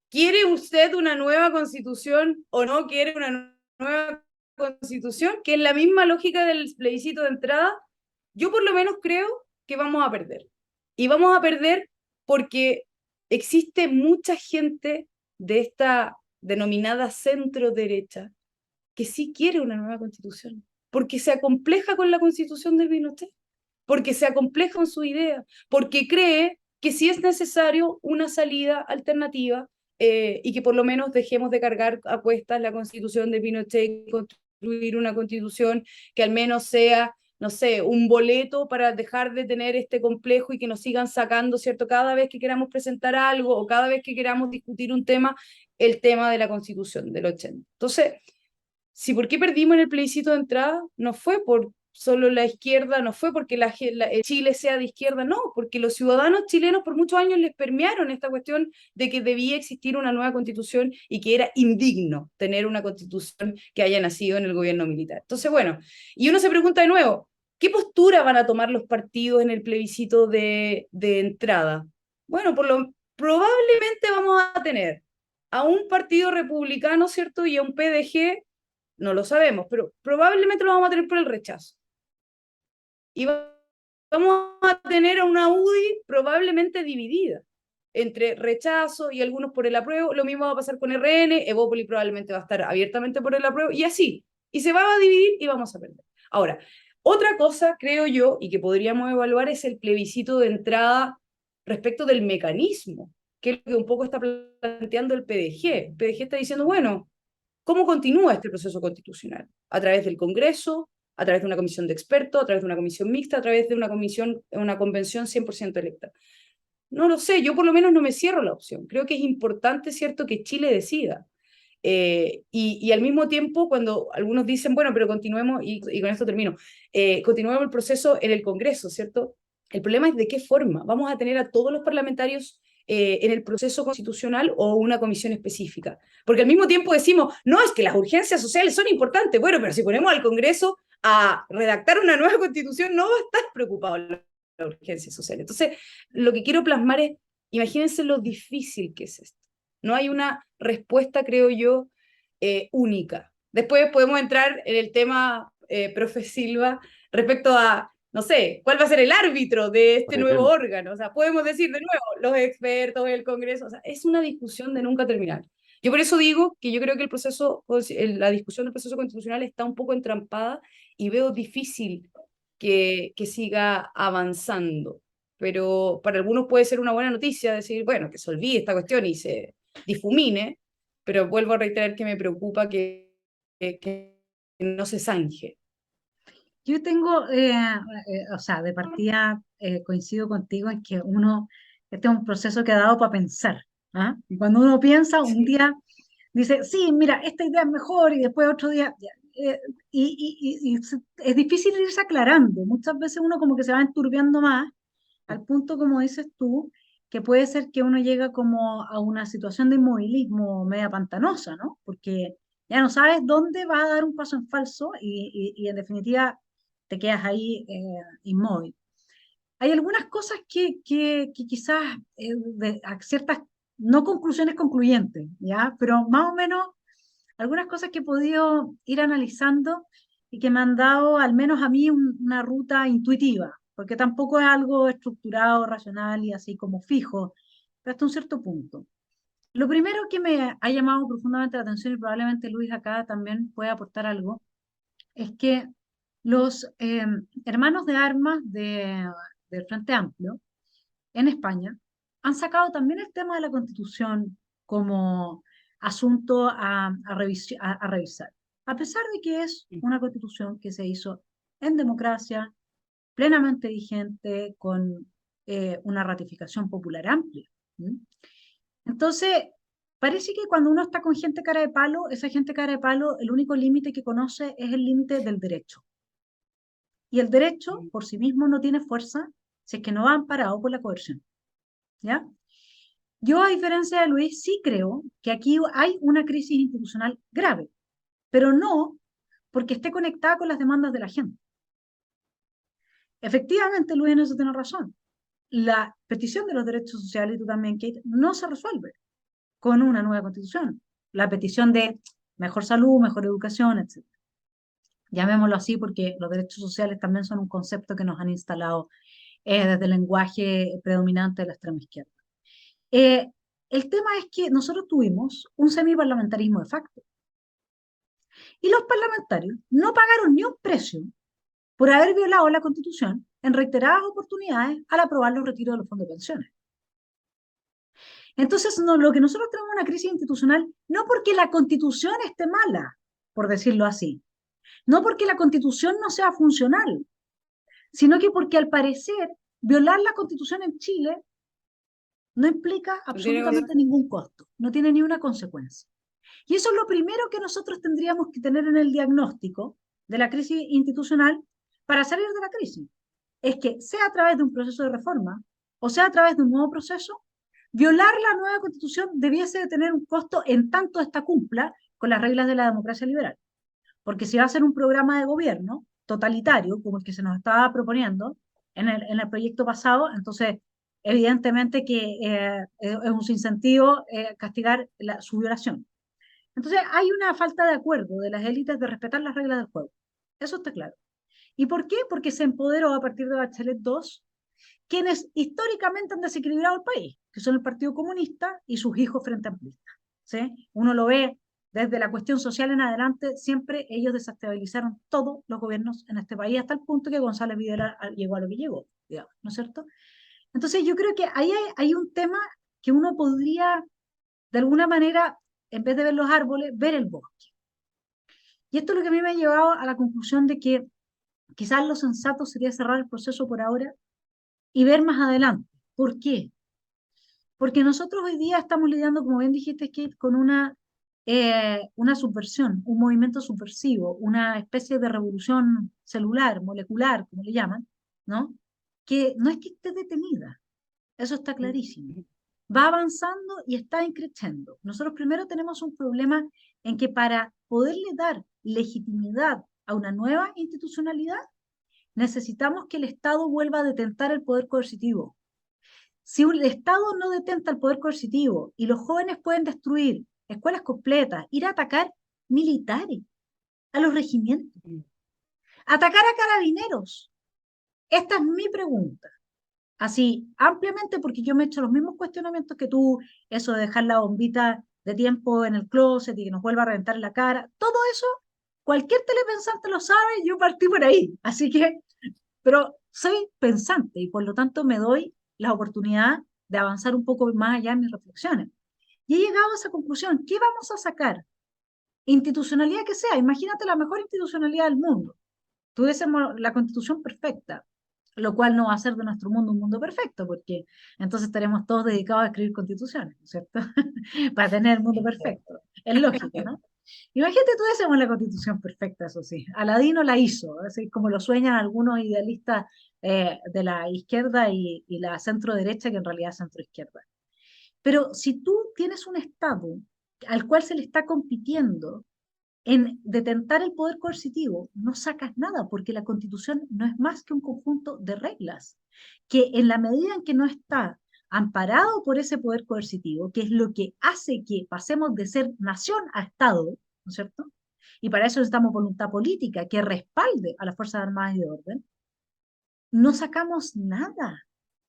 ¿quiere usted una nueva constitución o no quiere una nueva constitución? Que es la misma lógica del plebiscito de entrada. Yo por lo menos creo que vamos a perder. Y vamos a perder porque existe mucha gente de esta denominada centro derecha que sí quiere una nueva constitución, porque se acompleja con la constitución de Pinochet, porque se acompleja con su idea, porque cree que sí es necesario una salida alternativa y que por lo menos dejemos de cargar a cuestas la constitución de Pinochet y construir una constitución que al menos sea, no sé, un boleto para dejar de tener este complejo y que nos sigan sacando, ¿cierto? Cada vez que queramos presentar algo o cada vez que queramos discutir un tema, el tema de la constitución del 80. Entonces, si por qué perdimos en el plebiscito de entrada, no fue por solo la izquierda, no fue porque Chile sea de izquierda, no, porque los ciudadanos chilenos por muchos años les permearon esta cuestión de que debía existir una nueva constitución y que era indigno tener una constitución que haya nacido en el gobierno militar. Entonces, bueno, y uno se pregunta de nuevo, ¿qué postura van a tomar los partidos en el plebiscito de entrada? Bueno, probablemente vamos a tener a un partido republicano, ¿cierto? Y a un PDG, no lo sabemos, pero probablemente lo vamos a tener por el rechazo. Y vamos a tener a una UDI probablemente dividida entre rechazo y algunos por el apruebo. Lo mismo va a pasar con RN, Evópoli probablemente va a estar abiertamente por el apruebo, y así. Y se va a dividir y vamos a perder. Ahora, otra cosa, creo yo, y que podríamos evaluar es el plebiscito de entrada respecto del mecanismo, que es lo que un poco está planteando el PDG. El PDG está diciendo, bueno, ¿cómo continúa este proceso constitucional? A través del Congreso, a través de una comisión de expertos, a través de una comisión mixta, a través de una convención 100% electa. No lo sé, yo por lo menos no me cierro la opción. Creo que es importante, ¿cierto?, que Chile decida. Y al mismo tiempo, cuando algunos dicen, bueno, pero continuemos, y con esto termino, continuemos el proceso en el Congreso, ¿cierto? El problema es de qué forma. ¿Vamos a tener a todos los parlamentarios en el proceso constitucional o una comisión específica? Porque al mismo tiempo decimos, no, es que las urgencias sociales son importantes. Bueno, pero si ponemos al Congreso a redactar una nueva constitución, no va a estar preocupado la urgencia social. Entonces, lo que quiero plasmar es, imagínense lo difícil que es esto. No hay una respuesta, creo yo, única. Después podemos entrar en el tema, profe Silva, respecto a, no sé, cuál va a ser el árbitro de este nuevo órgano. O sea, podemos decir de nuevo, los expertos, el Congreso. O sea, es una discusión de nunca terminar. Yo por eso digo que yo creo que la discusión del proceso constitucional está un poco entrampada y veo difícil que siga avanzando. Pero para algunos puede ser una buena noticia decir, bueno, que se olvide esta cuestión y se difumine, pero vuelvo a reiterar que me preocupa que no se zanje. Yo tengo, o sea, de partida coincido contigo en que este es un proceso que ha dado para pensar. ¿Ah? Y cuando uno piensa, un Sí. día dice, sí, mira, esta idea es mejor, y después otro día, es difícil irse aclarando. Muchas veces uno como que se va enturbiando más, al punto, como dices tú, que puede ser que uno llega como a una situación de inmovilismo media pantanosa, ¿no? Porque ya no sabes dónde va a dar un paso en falso y en definitiva te quedas ahí inmóvil. Hay algunas cosas que quizás a ciertas no conclusiones concluyentes, ¿ya? Pero más o menos algunas cosas que he podido ir analizando y que me han dado, al menos a mí, una ruta intuitiva, porque tampoco es algo estructurado, racional y así como fijo, pero hasta un cierto punto. Lo primero que me ha llamado profundamente la atención, y probablemente Luis acá también puede aportar algo, es que los hermanos de armas del Frente Amplio en España han sacado también el tema de la Constitución como asunto a revisar, a pesar de que es una Constitución que se hizo en democracia, plenamente vigente, con una ratificación popular amplia. ¿Mm? Entonces, parece que cuando uno está con gente cara de palo, esa gente cara de palo, el único límite que conoce es el límite del derecho. Y el derecho por sí mismo no tiene fuerza si es que no va amparado por la coerción. ¿Ya? Yo, a diferencia de Luis, sí creo que aquí hay una crisis institucional grave, pero no porque esté conectada con las demandas de la gente. Efectivamente, Luis en eso tiene razón. La petición de los derechos sociales, y tú también, Kate, no se resuelve con una nueva constitución. La petición de mejor salud, mejor educación, etc. Llamémoslo así porque los derechos sociales también son un concepto que nos han instalado desde el lenguaje predominante de la extrema izquierda. Eh, el tema es que nosotros tuvimos un semiparlamentarismo de facto y los parlamentarios no pagaron ni un precio por haber violado la Constitución en reiteradas oportunidades al aprobar los retiros de los fondos de pensiones. Entonces, no, lo que nosotros tenemos es una crisis institucional no porque la Constitución esté mala, por decirlo así, no porque la Constitución no sea funcional, sino que porque al parecer violar la Constitución en Chile no implica absolutamente ningún costo, no tiene ni una consecuencia. Y eso es lo primero que nosotros tendríamos que tener en el diagnóstico de la crisis institucional para salir de la crisis. Es que sea a través de un proceso de reforma o sea a través de un nuevo proceso, violar la nueva constitución debiese de tener un costo en tanto esta cumpla con las reglas de la democracia liberal. Porque si va a ser un programa de gobierno totalitario, como el que se nos estaba proponiendo en el proyecto pasado, entonces evidentemente que es un sinsentido castigar su violación. Entonces hay una falta de acuerdo de las élites de respetar las reglas del juego. Eso está claro. ¿Y por qué? Porque se empoderó a partir de Bachelet II quienes históricamente han desequilibrado el país, que son el Partido Comunista y sus hijos frente amplistas. ¿Sí? Uno lo ve desde la cuestión social en adelante, siempre ellos desestabilizaron todos los gobiernos en este país, hasta el punto que González Videla llegó a lo que llegó, digamos, ¿no es cierto? Entonces yo creo que ahí hay un tema que uno podría, de alguna manera, en vez de ver los árboles, ver el bosque. Y esto es lo que a mí me ha llevado a la conclusión de que quizás lo sensato sería cerrar el proceso por ahora y ver más adelante. ¿Por qué? Porque nosotros hoy día estamos lidiando, como bien dijiste, Kate, con una subversión, un movimiento subversivo, una especie de revolución celular, molecular, como le llaman, ¿no? Que no es que esté detenida, eso está clarísimo. Va avanzando y está increciendo. Nosotros primero tenemos un problema en que para poderle dar legitimidad a una nueva institucionalidad, necesitamos que el Estado vuelva a detentar el poder coercitivo. Si el Estado no detenta el poder coercitivo y los jóvenes pueden destruir escuelas completas, ir a atacar militares, a los regimientos, atacar a carabineros. Esta es mi pregunta. Así, ampliamente, porque yo me he hecho los mismos cuestionamientos que tú, eso de dejar la bombita de tiempo en el closet y que nos vuelva a reventar en la cara, todo eso, cualquier telepensante lo sabe, yo partí por ahí. Así que, pero soy pensante y por lo tanto me doy la oportunidad de avanzar un poco más allá en mis reflexiones. Y he llegado a esa conclusión. ¿Qué vamos a sacar? Institucionalidad que sea. Imagínate la mejor institucionalidad del mundo. Tuviésemos la constitución perfecta, lo cual no va a hacer de nuestro mundo un mundo perfecto, porque entonces estaremos todos dedicados a escribir constituciones, ¿no es cierto? Para tener el mundo perfecto. Es lógico, ¿no? Imagínate, tuviésemos la constitución perfecta, eso sí. Aladino la hizo, así como lo sueñan algunos idealistas de la izquierda y la centro derecha, que en realidad es centro izquierda. Pero si tú tienes un Estado al cual se le está compitiendo en detentar el poder coercitivo, no sacas nada, porque la Constitución no es más que un conjunto de reglas, que en la medida en que no está amparado por ese poder coercitivo, que es lo que hace que pasemos de ser nación a Estado, ¿no es cierto? Y para eso necesitamos voluntad política que respalde a las Fuerzas Armadas y de orden, no sacamos nada.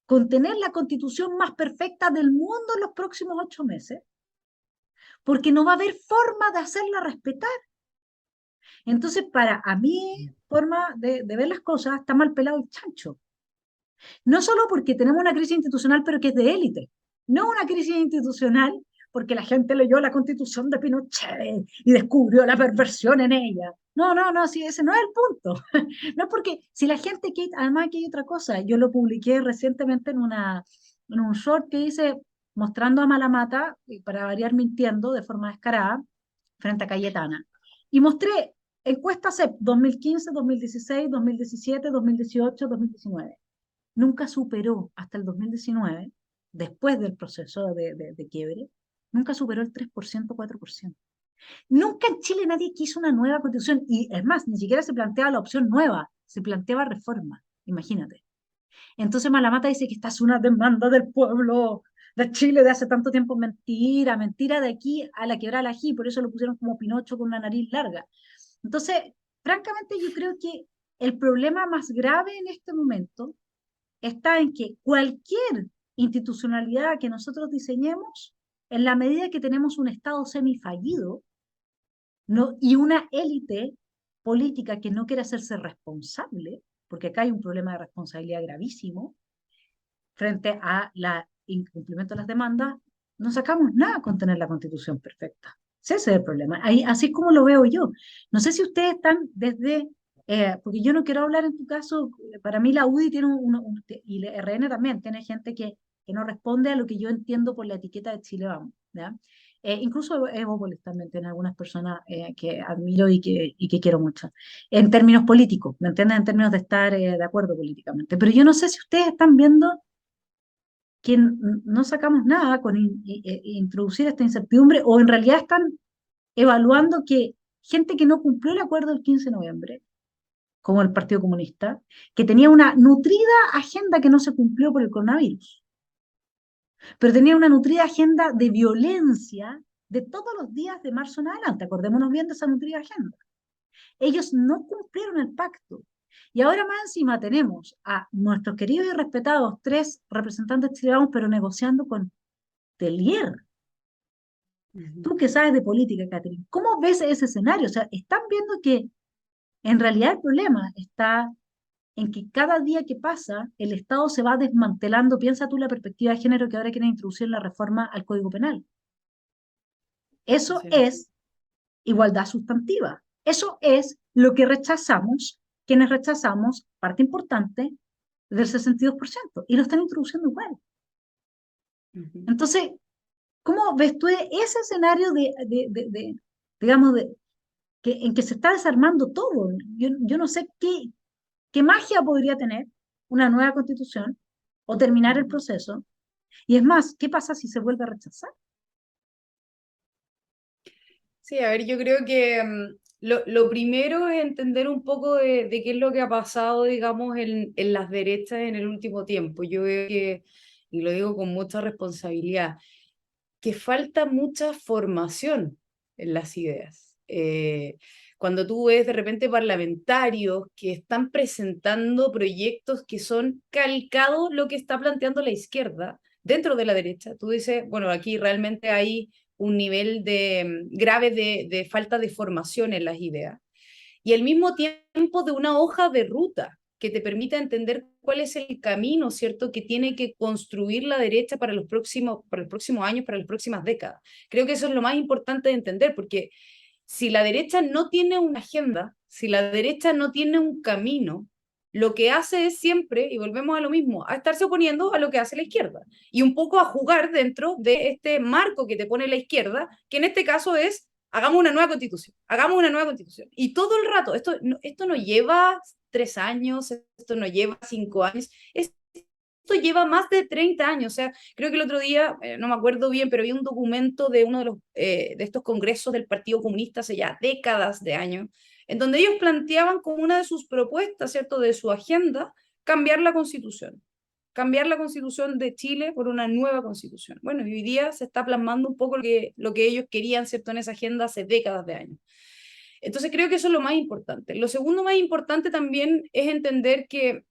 Con tener la constitución más perfecta del mundo en los próximos 8 meses, porque no va a haber forma de hacerla respetar. Entonces, para a mí, forma de ver las cosas, está mal pelado el chancho. No solo porque tenemos una crisis institucional, pero que es de élite. No una crisis institucional porque la gente leyó la constitución de Pinochet y descubrió la perversión en ella. No, no, no, sí, ese no es el punto. No, porque si la gente, además que hay otra cosa, yo lo publiqué recientemente en un short que hice mostrando a Malamata, para variar mintiendo de forma descarada, frente a Cayetana. Y mostré encuestas CEP 2015, 2016, 2017, 2018, 2019. Nunca superó hasta el 2019, después del proceso de quiebre, nunca superó el 3%, 4%. Nunca en Chile nadie quiso una nueva constitución, y es más, ni siquiera se planteaba la opción nueva, se planteaba reforma, imagínate. Entonces Malamata dice que esta es una demanda del pueblo de Chile de hace tanto tiempo. Mentira, mentira, de aquí a la quebrada del ají, por eso lo pusieron como Pinocho con una nariz larga. Entonces, francamente, yo creo que el problema más grave en este momento está en que cualquier institucionalidad que nosotros diseñemos, en la medida que tenemos un Estado semifallido, ¿no? Y una élite política que no quiere hacerse responsable, porque acá hay un problema de responsabilidad gravísimo, frente a la incumplimiento de las demandas, no sacamos nada con tener la constitución perfecta. Ese es el problema. Ahí, así es como lo veo yo. No sé si ustedes están desde, porque yo no quiero hablar en tu caso, para mí la UDI tiene y la RN también, tiene gente que no responde a lo que yo entiendo por la etiqueta de Chile Vamos, ¿ya? Incluso Evópolis también tiene algunas personas que admiro y que quiero mucho. En términos políticos, ¿me entienden? En términos de estar de acuerdo políticamente. Pero yo no sé si ustedes están viendo que no sacamos nada con introducir esta incertidumbre, o en realidad están evaluando que gente que no cumplió el acuerdo del 15 de noviembre, como el Partido Comunista, que tenía una nutrida agenda que no se cumplió por el coronavirus, pero tenía una nutrida agenda de violencia de todos los días de marzo en adelante. Acordémonos bien de esa nutrida agenda. Ellos no cumplieron el pacto. Y ahora más encima tenemos a nuestros queridos y respetados 3 representantes chilenos, pero negociando con Telier. Tú que sabes de política, Catherine, ¿cómo ves ese escenario? O sea, están viendo que en realidad el problema está en que cada día que pasa el Estado se va desmantelando. Piensa tú la perspectiva de género que ahora quieren introducir en la reforma al Código Penal. Eso Sí. es igualdad sustantiva. Eso es lo que rechazamos, quienes rechazamos parte importante del 62%, y lo están introduciendo igual. Entonces, ¿cómo ves tú ese escenario digamos, en que se está desarmando todo? Yo no sé qué magia podría tener una nueva constitución o terminar el proceso. Y es más, ¿qué pasa si se vuelve a rechazar? Sí, a ver, yo creo que lo primero es entender un poco de qué es lo que ha pasado, digamos, en las derechas en el último tiempo. Yo veo que, y lo digo con mucha responsabilidad, que falta mucha formación en las ideas. Cuando tú ves de repente parlamentarios que están presentando proyectos que son calcados lo que está planteando la izquierda dentro de la derecha, tú dices, bueno, aquí realmente hay un nivel grave de falta de formación en las ideas. Y al mismo tiempo de una hoja de ruta que te permita entender cuál es el camino, ¿cierto?, que tiene que construir la derecha para los próximos años, para las próximas décadas. Creo que eso es lo más importante de entender, porque si la derecha no tiene una agenda, si la derecha no tiene un camino, lo que hace es siempre, y volvemos a lo mismo, a estarse oponiendo a lo que hace la izquierda, y un poco a jugar dentro de este marco que te pone la izquierda, que en este caso es hagamos una nueva constitución, hagamos una nueva constitución. Y todo el rato, esto no lleva 3 años, esto no lleva 5 años, esto lleva más de 30 años. O sea, creo que el otro día, no me acuerdo bien, pero había un documento de uno de estos congresos del Partido Comunista hace ya décadas de años, en donde ellos planteaban como una de sus propuestas, ¿cierto?, de su agenda, cambiar la constitución. cambiar la constitución de Chile por una nueva constitución. Bueno, y hoy día se está plasmando un poco lo que ellos querían, ¿cierto?, en esa agenda hace décadas de años. Entonces creo que eso es lo más importante. Lo segundo más importante también es entender que,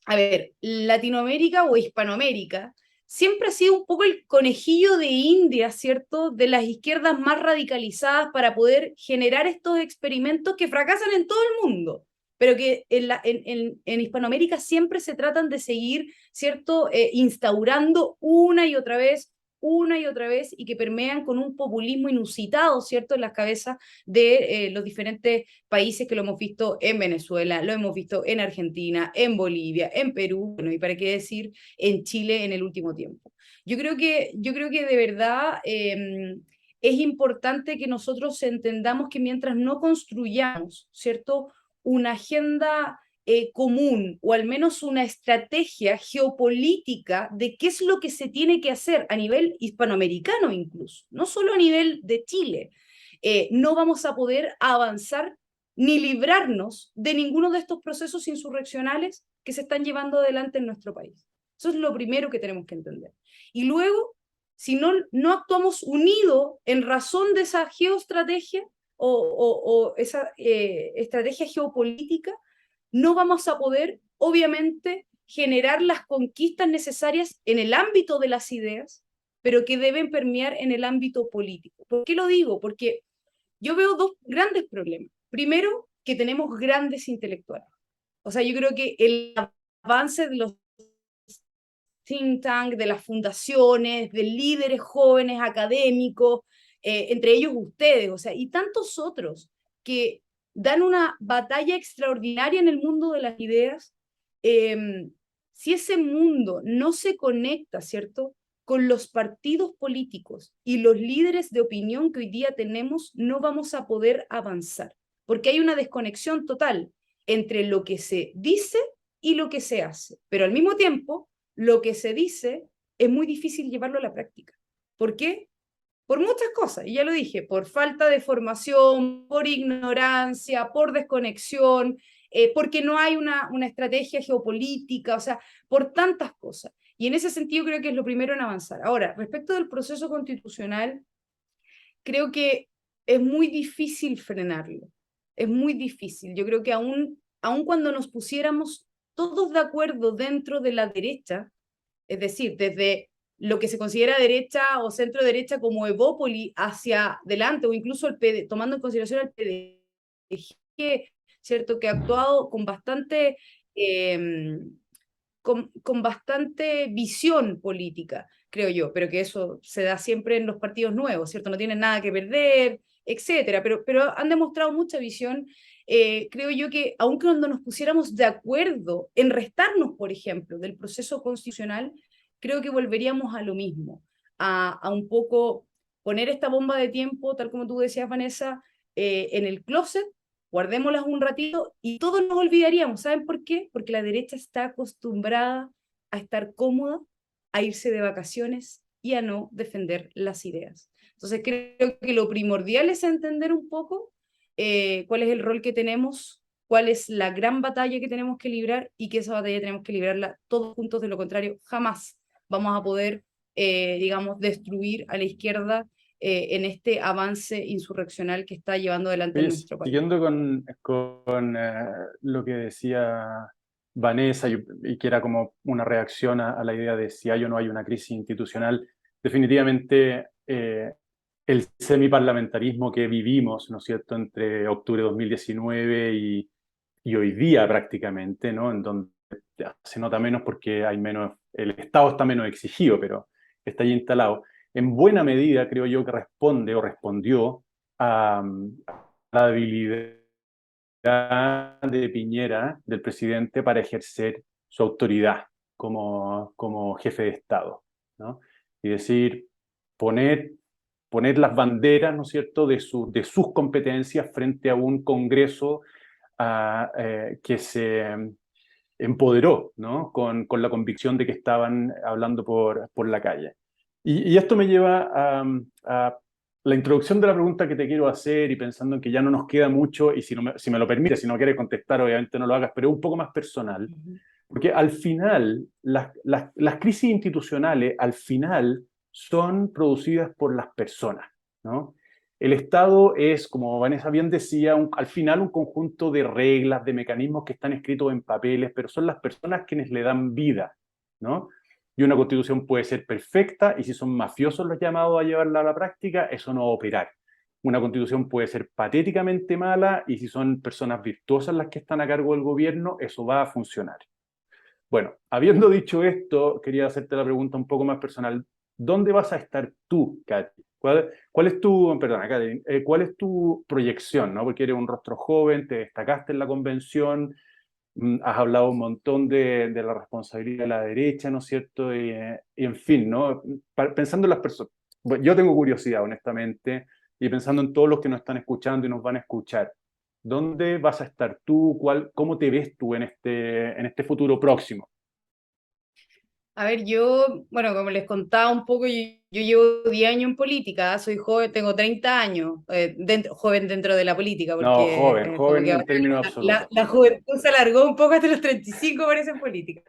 a ver, Latinoamérica o Hispanoamérica siempre ha sido un poco el conejillo de India, ¿cierto?, de las izquierdas más radicalizadas para poder generar estos experimentos que fracasan en todo el mundo, pero que en Hispanoamérica siempre se tratan de seguir, ¿cierto?, instaurando una y otra vez, y que permean con un populismo inusitado, ¿cierto?, en las cabezas de los diferentes países, que lo hemos visto en Venezuela, lo hemos visto en Argentina, en Bolivia, en Perú, bueno, y para qué decir en Chile en el último tiempo. Yo creo que de verdad es importante que nosotros entendamos que mientras no construyamos, ¿cierto?, una agenda común, o al menos una estrategia geopolítica de qué es lo que se tiene que hacer a nivel hispanoamericano incluso, no solo a nivel de Chile, no vamos a poder avanzar ni librarnos de ninguno de estos procesos insurreccionales que se están llevando adelante en nuestro país. Eso es lo primero que tenemos que entender. Y luego, si no actuamos unidos en razón de esa geoestrategia o esa estrategia geopolítica, no vamos a poder, obviamente, generar las conquistas necesarias en el ámbito de las ideas, pero que deben permear en el ámbito político. ¿Por qué lo digo? Porque yo veo dos grandes problemas. Primero, que tenemos grandes intelectuales. O sea, yo creo que el avance de los think tanks, de las fundaciones, de líderes jóvenes académicos, entre ellos ustedes, o sea, y tantos otros que dan una batalla extraordinaria en el mundo de las ideas. Si ese mundo no se conecta, ¿cierto?, con los partidos políticos y los líderes de opinión que hoy día tenemos, no vamos a poder avanzar, porque hay una desconexión total entre lo que se dice y lo que se hace, pero al mismo tiempo, lo que se dice es muy difícil llevarlo a la práctica. ¿Por qué? Por muchas cosas, y ya lo dije, por falta de formación, por ignorancia, por desconexión, porque no hay una estrategia geopolítica, o sea, por tantas cosas. Y en ese sentido creo que es lo primero en avanzar. Ahora, respecto del proceso constitucional, creo que es muy difícil frenarlo, es muy difícil. Yo creo que aún cuando nos pusiéramos todos de acuerdo dentro de la derecha, es decir, desde lo que se considera derecha o centro derecha como Evópoli hacia adelante, o incluso el PD, tomando en consideración el PDG, ¿cierto?, que ha actuado con bastante, con bastante visión política, creo yo, pero que eso se da siempre en los partidos nuevos, ¿cierto? No tienen nada que perder, etcétera, pero han demostrado mucha visión. Creo yo que aun cuando nos pusiéramos de acuerdo en restarnos, por ejemplo, del proceso constitucional, creo que volveríamos a lo mismo, a un poco poner esta bomba de tiempo, tal como tú decías, Vanessa, en el closet, guardémoslas un ratito y todos nos olvidaríamos. ¿Saben por qué? Porque la derecha está acostumbrada a estar cómoda, a irse de vacaciones y a no defender las ideas. Entonces creo que lo primordial es entender un poco cuál es el rol que tenemos, cuál es la gran batalla que tenemos que librar, y que esa batalla tenemos que librarla todos juntos. De lo contrario, jamás vamos a poder, digamos, destruir a la izquierda en este avance insurreccional que está llevando adelante Oye, nuestro país. siguiendo con lo que decía Vanessa, y que era como una reacción a la idea de si hay o no hay una crisis institucional, definitivamente el semiparlamentarismo que vivimos, ¿no es cierto?, entre octubre de 2019 y hoy día prácticamente, ¿no?, en donde se nota menos porque hay menos, el Estado está menos exigido, pero está ahí instalado. En buena medida creo yo que responde o respondió a la habilidad de Piñera, del presidente, para ejercer su autoridad como jefe de Estado, ¿no? Y decir, poner las banderas, ¿no es cierto?, de sus competencias frente a un Congreso que se empoderó, ¿no?, con la convicción de que estaban hablando por la calle. Y esto me lleva a la introducción de la pregunta que te quiero hacer, y pensando en que ya no nos queda mucho, y si me lo permite, si no quieres contestar, obviamente no lo hagas, pero un poco más personal. Porque al final, las crisis institucionales, al final, son producidas por las personas, ¿no? El Estado es, como Vanessa bien decía, al final un conjunto de reglas, de mecanismos que están escritos en papeles, pero son las personas quienes le dan vida, ¿no? Y una constitución puede ser perfecta, y si son mafiosos los llamados a llevarla a la práctica, eso no va a operar. Una constitución puede ser patéticamente mala, y si son personas virtuosas las que están a cargo del gobierno, eso va a funcionar. Bueno, habiendo dicho esto, quería hacerte la pregunta un poco más personal. ¿Dónde vas a estar tú, Katy? ¿Cuál es tu, perdona, Katy, cuál es tu proyección, ¿no? Porque eres un rostro joven, te destacaste en la convención, has hablado un montón de la responsabilidad de la derecha, ¿no es cierto? Y en fin, ¿no? Pensando en las personas, bueno, yo tengo curiosidad, honestamente, y pensando en todos los que nos están escuchando y nos van a escuchar. ¿Dónde vas a estar tú? ¿Cómo te ves tú en este futuro próximo? A ver, yo, bueno, como les contaba un poco, yo llevo 10 años en política, soy joven, tengo 30 años, joven dentro de la política, No, porque joven, como joven que en ahora términos la, absolutos. la juventud se alargó un poco hasta los 35, parece en política.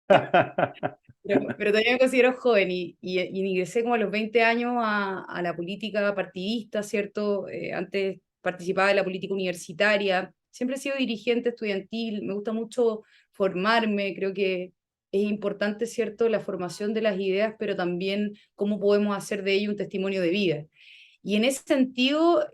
Pero todavía me considero joven y ingresé como a los 20 años a la política partidista, ¿cierto? Antes participaba de la política universitaria, siempre he sido dirigente estudiantil, me gusta mucho formarme, creo que es importante, ¿cierto?, la formación de las ideas, pero también cómo podemos hacer de ello un testimonio de vida. Y en ese sentido,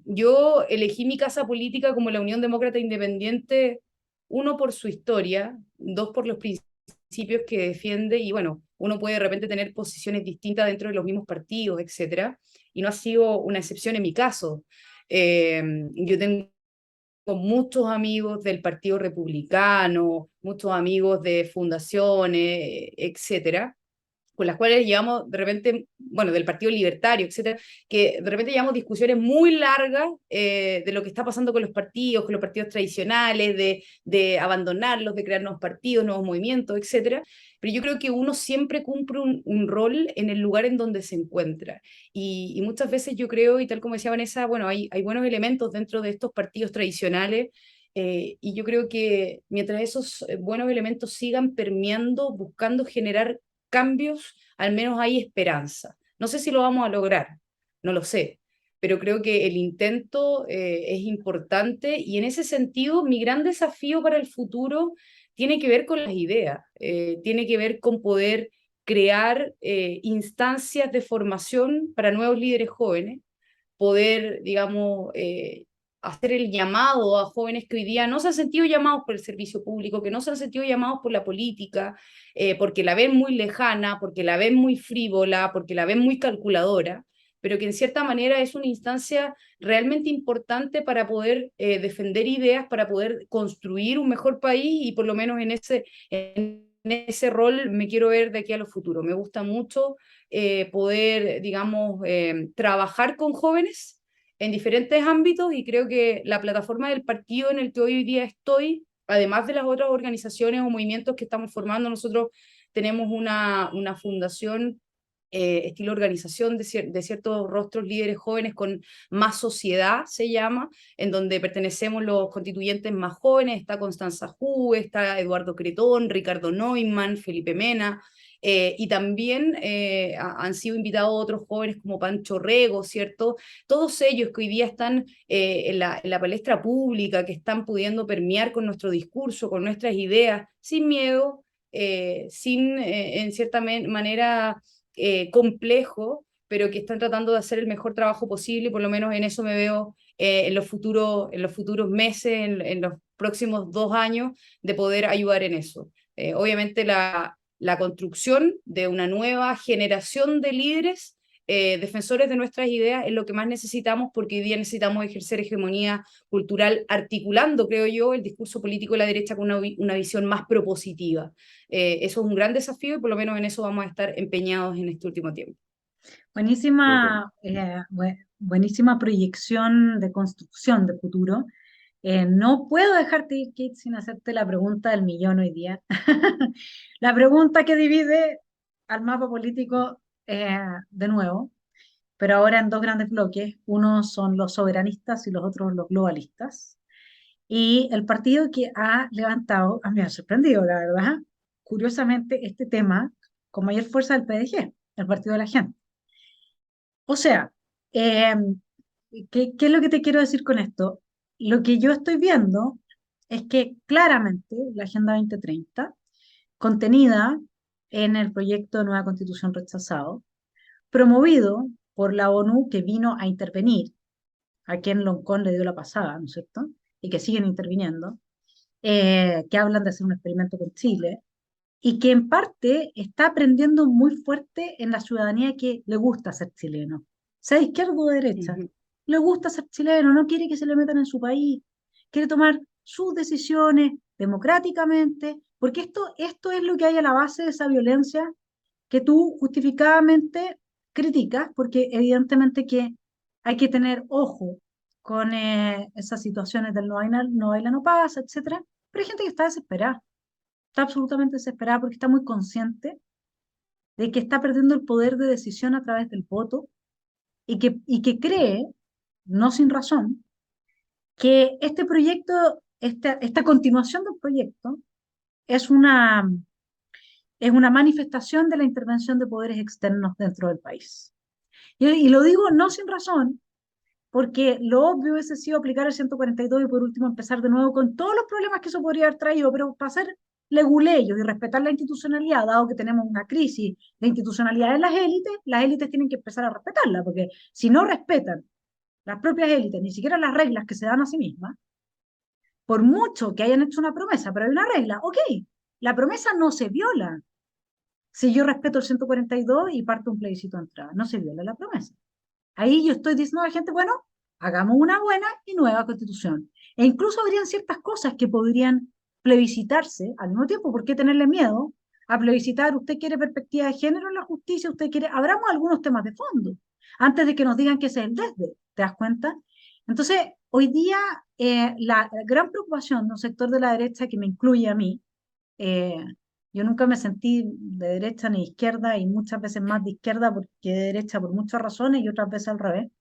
yo elegí mi casa política como la Unión Demócrata Independiente, uno por su historia, dos por los principios que defiende, y bueno, uno puede de repente tener posiciones distintas dentro de los mismos partidos, etcétera, y no ha sido una excepción en mi caso. Yo tengo muchos amigos del Partido Republicano, muchos amigos de fundaciones, etcétera, con las cuales llevamos de repente, bueno, del Partido Libertario, etcétera, que de repente llevamos discusiones muy largas de lo que está pasando con los partidos tradicionales, de abandonarlos, de crear nuevos partidos, nuevos movimientos, etcétera. Pero yo creo que uno siempre cumple un rol en el lugar en donde se encuentra. Y muchas veces yo creo, y tal como decía Vanessa, bueno, hay buenos elementos dentro de estos partidos tradicionales. Y yo creo que mientras esos buenos elementos sigan permeando, buscando generar cambios, al menos hay esperanza. No sé si lo vamos a lograr, no lo sé, pero creo que el intento es importante y en ese sentido mi gran desafío para el futuro tiene que ver con las ideas, tiene que ver con poder crear instancias de formación para nuevos líderes jóvenes, poder, digamos, hacer el llamado a jóvenes que hoy día no se han sentido llamados por el servicio público, que no se han sentido llamados por la política, porque la ven muy lejana, porque la ven muy frívola, porque la ven muy calculadora, pero que en cierta manera es una instancia realmente importante para poder defender ideas, para poder construir un mejor país y por lo menos en ese rol me quiero ver de aquí a lo futuro. Me gusta mucho poder, digamos, trabajar con jóvenes en diferentes ámbitos y creo que la plataforma del partido en el que hoy día estoy, además de las otras organizaciones o movimientos que estamos formando, nosotros tenemos una fundación estilo organización de ciertos rostros líderes jóvenes con más sociedad, se llama, en donde pertenecemos los constituyentes más jóvenes, está Constanza Juve, está Eduardo Cretón, Ricardo Neumann, Felipe Mena, y también han sido invitados otros jóvenes como Pancho Rego, ¿cierto? Todos ellos que hoy día están en la palestra pública, que están pudiendo permear con nuestro discurso, con nuestras ideas, sin miedo, sin, en cierta manera, complejo, pero que están tratando de hacer el mejor trabajo posible y por lo menos en eso me veo en los futuros meses, en los próximos 2 años, de poder ayudar en eso. Obviamente la construcción de una nueva generación de líderes defensores de nuestras ideas es lo que más necesitamos porque hoy día necesitamos ejercer hegemonía cultural articulando, creo yo, el discurso político de la derecha con una visión más propositiva. Eso es un gran desafío y por lo menos en eso vamos a estar empeñados en este último tiempo. Súper. Buenísima proyección de construcción de futuro. No puedo dejarte, Kate, sin hacerte la pregunta del millón hoy día. La pregunta que divide al mapa político de nuevo, pero ahora en dos grandes bloques. Uno son los soberanistas y los otros los globalistas. Y el partido que ha levantado, a mí me ha sorprendido, la verdad, curiosamente, este tema con mayor fuerza del PDG, el Partido de la Gente. O sea, eh, ¿qué es lo que te quiero decir con esto? Lo que yo estoy viendo es que claramente la Agenda 2030, contenida en el proyecto de nueva constitución rechazado, promovido por la ONU que vino a intervenir, a quien Loncón le dio la pasada, ¿no es cierto? Y que siguen interviniendo, que hablan de hacer un experimento con Chile, y que en parte está aprendiendo muy fuerte en la ciudadanía que le gusta ser chileno, sea de izquierda o de derecha, Ujú. le gusta ser chileno, no quiere que se le metan en su país, quiere tomar sus decisiones democráticamente, porque esto es lo que hay a la base de esa violencia que tú justificadamente criticas, porque evidentemente que hay que tener ojo con esas situaciones del no baila, no pasa, etcétera, pero hay gente que está absolutamente desesperada porque está muy consciente de que está perdiendo el poder de decisión a través del voto y que cree, no sin razón, que este proyecto, esta continuación del proyecto, es una, es una manifestación de la intervención de poderes externos dentro del país. Y lo digo no sin razón, porque lo obvio hubiese sido aplicar el 142 y por último empezar de nuevo con todos los problemas que eso podría haber traído, pero para ser leguleyos y respetar la institucionalidad, dado que tenemos una crisis de institucionalidad en las élites tienen que empezar a respetarla, porque si no respetan las propias élites, ni siquiera las reglas que se dan a sí mismas, por mucho que hayan hecho una promesa, pero hay una regla, ok, la promesa no se viola. Si yo respeto el 142 y parto un plebiscito de entrada, no se viola la promesa. Ahí yo estoy diciendo a la gente, bueno, hagamos una buena y nueva constitución. E incluso habrían ciertas cosas que podrían plebiscitarse al mismo tiempo. ¿Por qué tenerle miedo a plebiscitar? ¿Usted quiere perspectiva de género en la justicia? ¿Usted quiere? Abramos algunos temas de fondo antes de que nos digan que ese es el desde. ¿Te das cuenta? Entonces, hoy día la gran preocupación de un sector de la derecha que me incluye a mí, eh, yo nunca me sentí de derecha ni de izquierda y muchas veces más de izquierda que de derecha por muchas razones y otras veces al revés.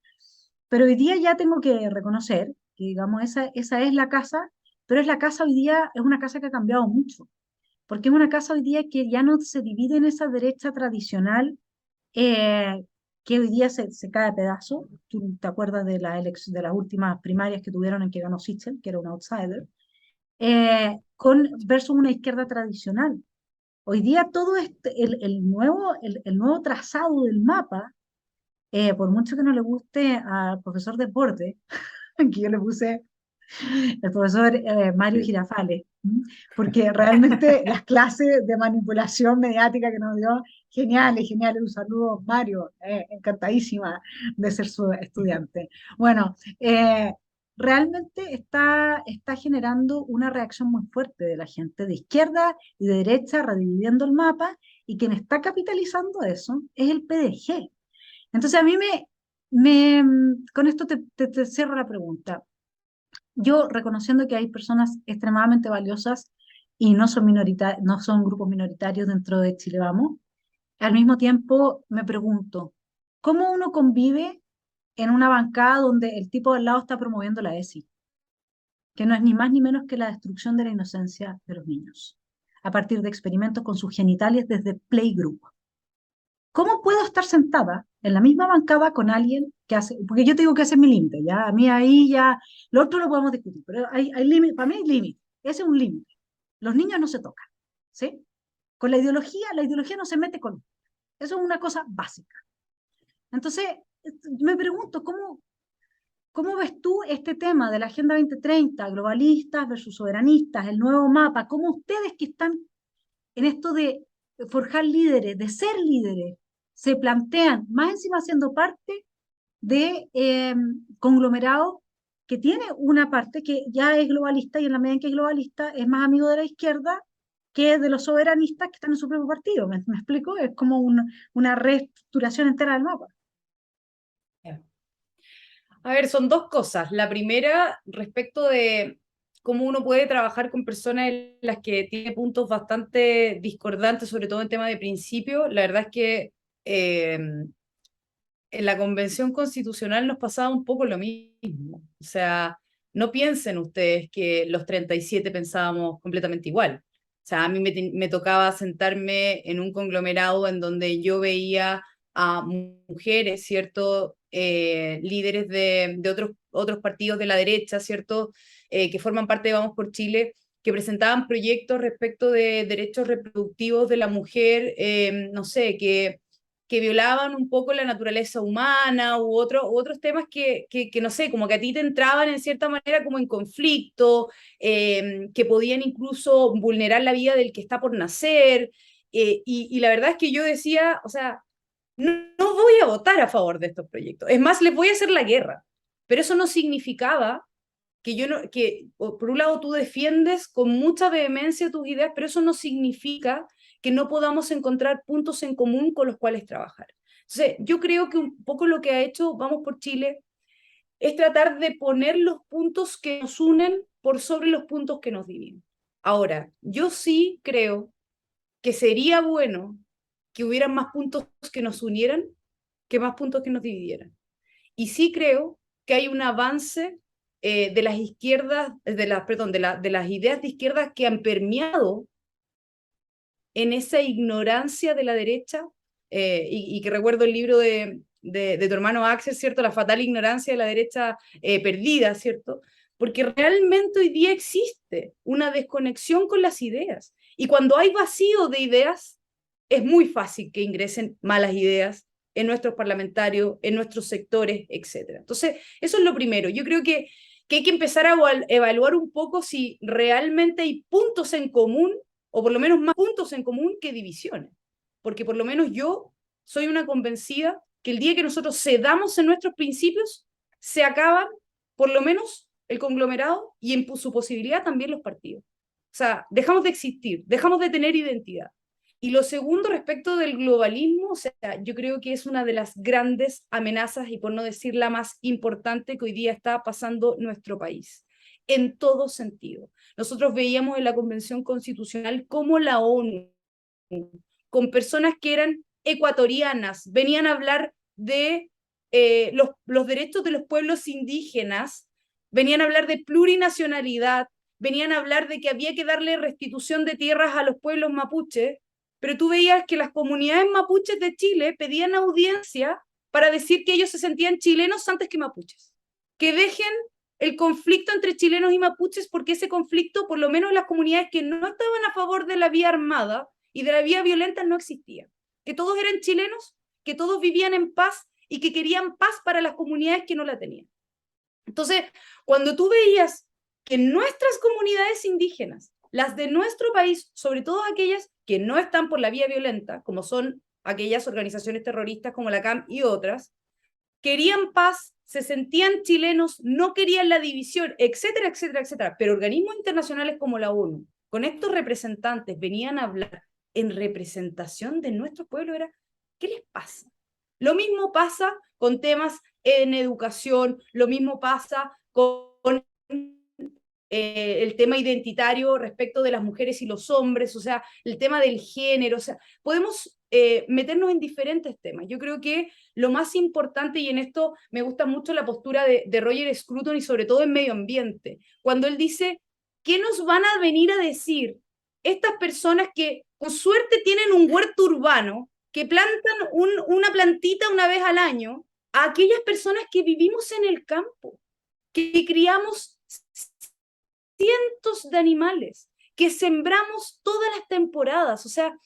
Pero hoy día ya tengo que reconocer que, digamos, esa es la casa, pero es la casa hoy día, es una casa que ha cambiado mucho, porque es una casa hoy día que ya no se divide en esa derecha tradicional eh, que hoy día se cae a pedazos. Tú te acuerdas de, de las últimas primarias que tuvieron en que ganó Sichel, que era un outsider, versus una izquierda tradicional. Hoy día todo el nuevo trazado del mapa, por mucho que no le guste al profesor de deporte, que yo le puse el profesor Mario Sí. Girafales, porque realmente las clases de manipulación mediática que nos dio, geniales, geniales. Un saludo, Mario, encantadísima de ser su estudiante. Bueno, realmente está generando una reacción muy fuerte de la gente de izquierda y de derecha, redividiendo el mapa, y quien está capitalizando eso es el PDG. Entonces a mí con esto te cierro la pregunta. Yo, reconociendo que hay personas extremadamente valiosas y no son grupos minoritarios dentro de Chile Vamos, al mismo tiempo me pregunto, ¿cómo uno convive en una bancada donde el tipo de al lado está promoviendo la ESI, que no es ni más ni menos que la destrucción de la inocencia de los niños, a partir de experimentos con sus genitales desde playgroup? ¿Cómo puedo estar sentada en la misma bancada con alguien que hace, porque yo te digo que ese es mi límite, ya, a mí ahí ya, lo otro lo podemos discutir, pero hay límite, para mí hay límite, ese es un límite. Los niños no se tocan, ¿sí? Con la ideología no se mete con, eso es una cosa básica. Entonces, me pregunto, ¿cómo ves tú este tema de la Agenda 2030, globalistas versus soberanistas, el nuevo mapa? ¿Cómo ustedes que están en esto de forjar líderes, de ser líderes, se plantean, más encima siendo parte de conglomerado que tiene una parte que ya es globalista y en la medida en que es globalista es más amigo de la izquierda que de los soberanistas que están en su propio partido? ¿Me explico? Es como una reestructuración entera del mapa. A ver, son dos cosas. La primera, respecto de cómo uno puede trabajar con personas en las que tiene puntos bastante discordantes, sobre todo en tema de principio. La verdad es que en la Convención Constitucional nos pasaba un poco lo mismo. O sea, no piensen ustedes que los 37 pensábamos completamente igual. O sea, a mí me tocaba sentarme en un conglomerado en donde yo veía a mujeres, ¿cierto? Líderes de otros partidos de la derecha, ¿cierto? Que forman parte de Vamos por Chile, que presentaban proyectos respecto de derechos reproductivos de la mujer, no sé, que violaban un poco la naturaleza humana u otros temas que, no sé, como que a ti te entraban en cierta manera como en conflicto, que podían incluso vulnerar la vida del que está por nacer. Y la verdad es que yo decía, o sea, no voy a votar a favor de estos proyectos. Es más, les voy a hacer la guerra. Pero eso no significaba que yo no, que por un lado tú defiendes con mucha vehemencia tus ideas, pero eso no significa que no podamos encontrar puntos en común con los cuales trabajar. Entonces, yo creo que un poco lo que ha hecho Vamos por Chile es tratar de poner los puntos que nos unen por sobre los puntos que nos dividen. Ahora, yo sí creo que sería bueno que hubieran más puntos que nos unieran que más puntos que nos dividieran. Y sí creo que hay un avance de las izquierdas, de las ideas de izquierdas que han permeado en esa ignorancia de la derecha, y que recuerdo el libro de tu hermano Axel, ¿cierto? La fatal ignorancia de la derecha perdida, ¿cierto? Porque realmente hoy día existe una desconexión con las ideas. Y cuando hay vacío de ideas, es muy fácil que ingresen malas ideas en nuestros parlamentarios, en nuestros sectores, etc. Entonces, eso es lo primero. Yo creo que hay que empezar a evaluar un poco si realmente hay puntos en común, o por lo menos más puntos en común que divisiones. Porque por lo menos yo soy una convencida que el día que nosotros cedamos en nuestros principios, se acaban por lo menos el conglomerado y en su posibilidad también los partidos. O sea, dejamos de existir, dejamos de tener identidad. Y lo segundo, respecto del globalismo, o sea, yo creo que es una de las grandes amenazas, y por no decir la más importante, que hoy día está pasando nuestro país, en todo sentido. Nosotros veíamos en la Convención Constitucional cómo la ONU, con personas que eran ecuatorianas, venían a hablar de los derechos de los pueblos indígenas, venían a hablar de plurinacionalidad, venían a hablar de que había que darle restitución de tierras a los pueblos mapuches, pero tú veías que las comunidades mapuches de Chile pedían audiencia para decir que ellos se sentían chilenos antes que mapuches. Que dejen el conflicto entre chilenos y mapuches, porque ese conflicto, por lo menos las comunidades que no estaban a favor de la vía armada y de la vía violenta, no existía. Que todos eran chilenos, que todos vivían en paz y que querían paz para las comunidades que no la tenían. Entonces, cuando tú veías que nuestras comunidades indígenas, las de nuestro país, sobre todo aquellas que no están por la vía violenta, como son aquellas organizaciones terroristas como la CAM y otras, querían paz, se sentían chilenos, no querían la división, etcétera, etcétera, etcétera. Pero organismos internacionales como la ONU, con estos representantes, venían a hablar en representación de nuestro pueblo. Era, ¿qué les pasa? Lo mismo pasa con temas en educación, lo mismo pasa con el tema identitario respecto de las mujeres y los hombres, o sea, el tema del género, o sea, podemos meternos en diferentes temas. Yo creo que lo más importante, y en esto me gusta mucho la postura de Roger Scruton, y sobre todo en medio ambiente, cuando él dice, ¿qué nos van a venir a decir estas personas que con suerte tienen un huerto urbano, que plantan una plantita una vez al año, a aquellas personas que vivimos en el campo, que criamos cientos de animales, que sembramos todas las temporadas? O sea,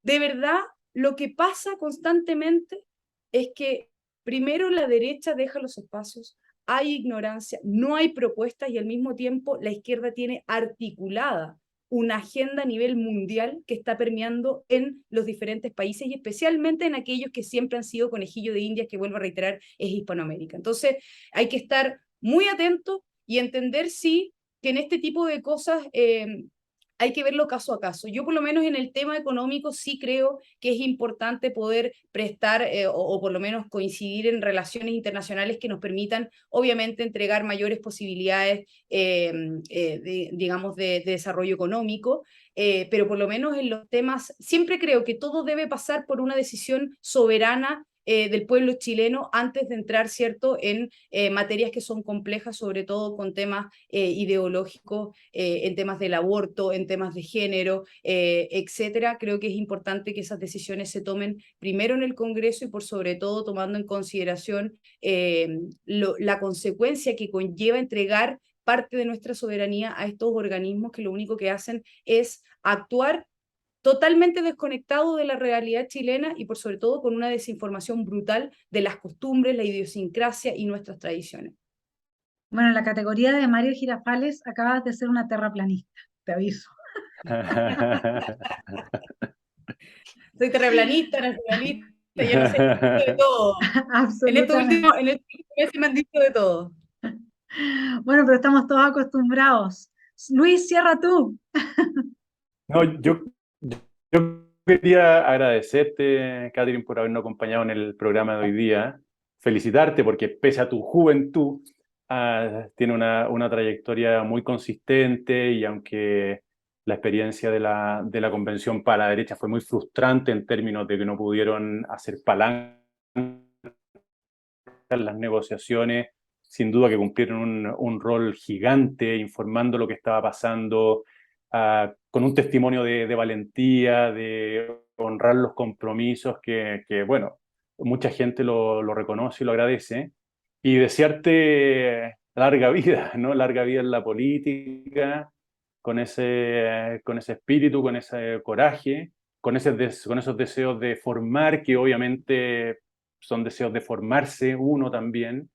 de verdad, lo que pasa constantemente es que primero la derecha deja los espacios, hay ignorancia, no hay propuestas, y al mismo tiempo la izquierda tiene articulada una agenda a nivel mundial que está permeando en los diferentes países, y especialmente en aquellos que siempre han sido conejillo de indias, que vuelvo a reiterar, es Hispanoamérica. Entonces hay que estar muy atentos y entender, sí, que en este tipo de cosas hay que verlo caso a caso. Yo por lo menos en el tema económico sí creo que es importante poder prestar o por lo menos coincidir en relaciones internacionales que nos permitan obviamente entregar mayores posibilidades digamos de desarrollo económico, pero por lo menos en los temas siempre creo que todo debe pasar por una decisión soberana del pueblo chileno antes de entrar, ¿cierto?, en materias que son complejas, sobre todo con temas ideológicos, en temas del aborto, en temas de género, etcétera. Creo que es importante que esas decisiones se tomen primero en el Congreso y por sobre todo tomando en consideración la consecuencia que conlleva entregar parte de nuestra soberanía a estos organismos que lo único que hacen es actuar totalmente desconectado de la realidad chilena y por sobre todo con una desinformación brutal de las costumbres, la idiosincrasia y nuestras tradiciones. Bueno, en la categoría de Mario Girafales acabas de ser una terraplanista, te aviso. Soy terraplanista, nacionalista, yo no sé, de todo. En este último mes me han dicho de todo. Bueno, pero estamos todos acostumbrados. Luis, cierra tú. No, yo quería agradecerte, Catherine, por habernos acompañado en el programa de hoy día. Felicitarte porque pese a tu juventud, tiene una trayectoria muy consistente y aunque la experiencia de la convención para la derecha fue muy frustrante en términos de que no pudieron hacer palanca en las negociaciones, sin duda que cumplieron un rol gigante informando lo que estaba pasando, con un testimonio de valentía, de honrar los compromisos bueno, mucha gente lo reconoce y lo agradece. Y desearte larga vida, ¿no? Larga vida en la política, con ese espíritu, con ese coraje, con esos deseos de formar, que obviamente son deseos de formarse uno también.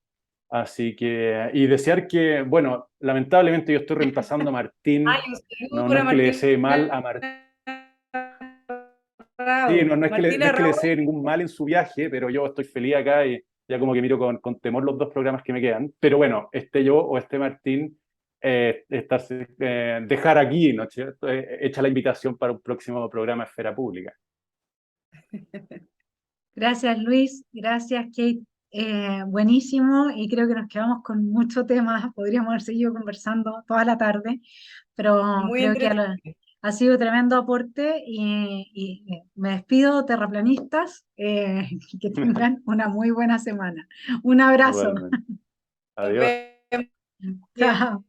Así que, y desear que, bueno, lamentablemente yo estoy reemplazando a Ay, Martín. un saludo No para es que le Martín. desee mal a Martín. Sí, no es que Martina no es que le Raúl. desee ningún mal en su viaje, pero yo estoy feliz acá y ya como que miro con temor los dos programas que me quedan. Pero bueno, esté yo o esté Martín, dejar aquí, ¿no es cierto? Hecha la invitación para un próximo programa Esfera Pública. Gracias, Luis. Gracias, Kate. Buenísimo, y creo que nos quedamos con muchos temas. Podríamos haber seguido conversando toda la tarde, pero Muy creo que entretenido. ha sido tremendo aporte y me despido, terraplanistas, que tengan una muy buena semana. Un abrazo. Igualmente. Nos Adiós. vemos. Chao.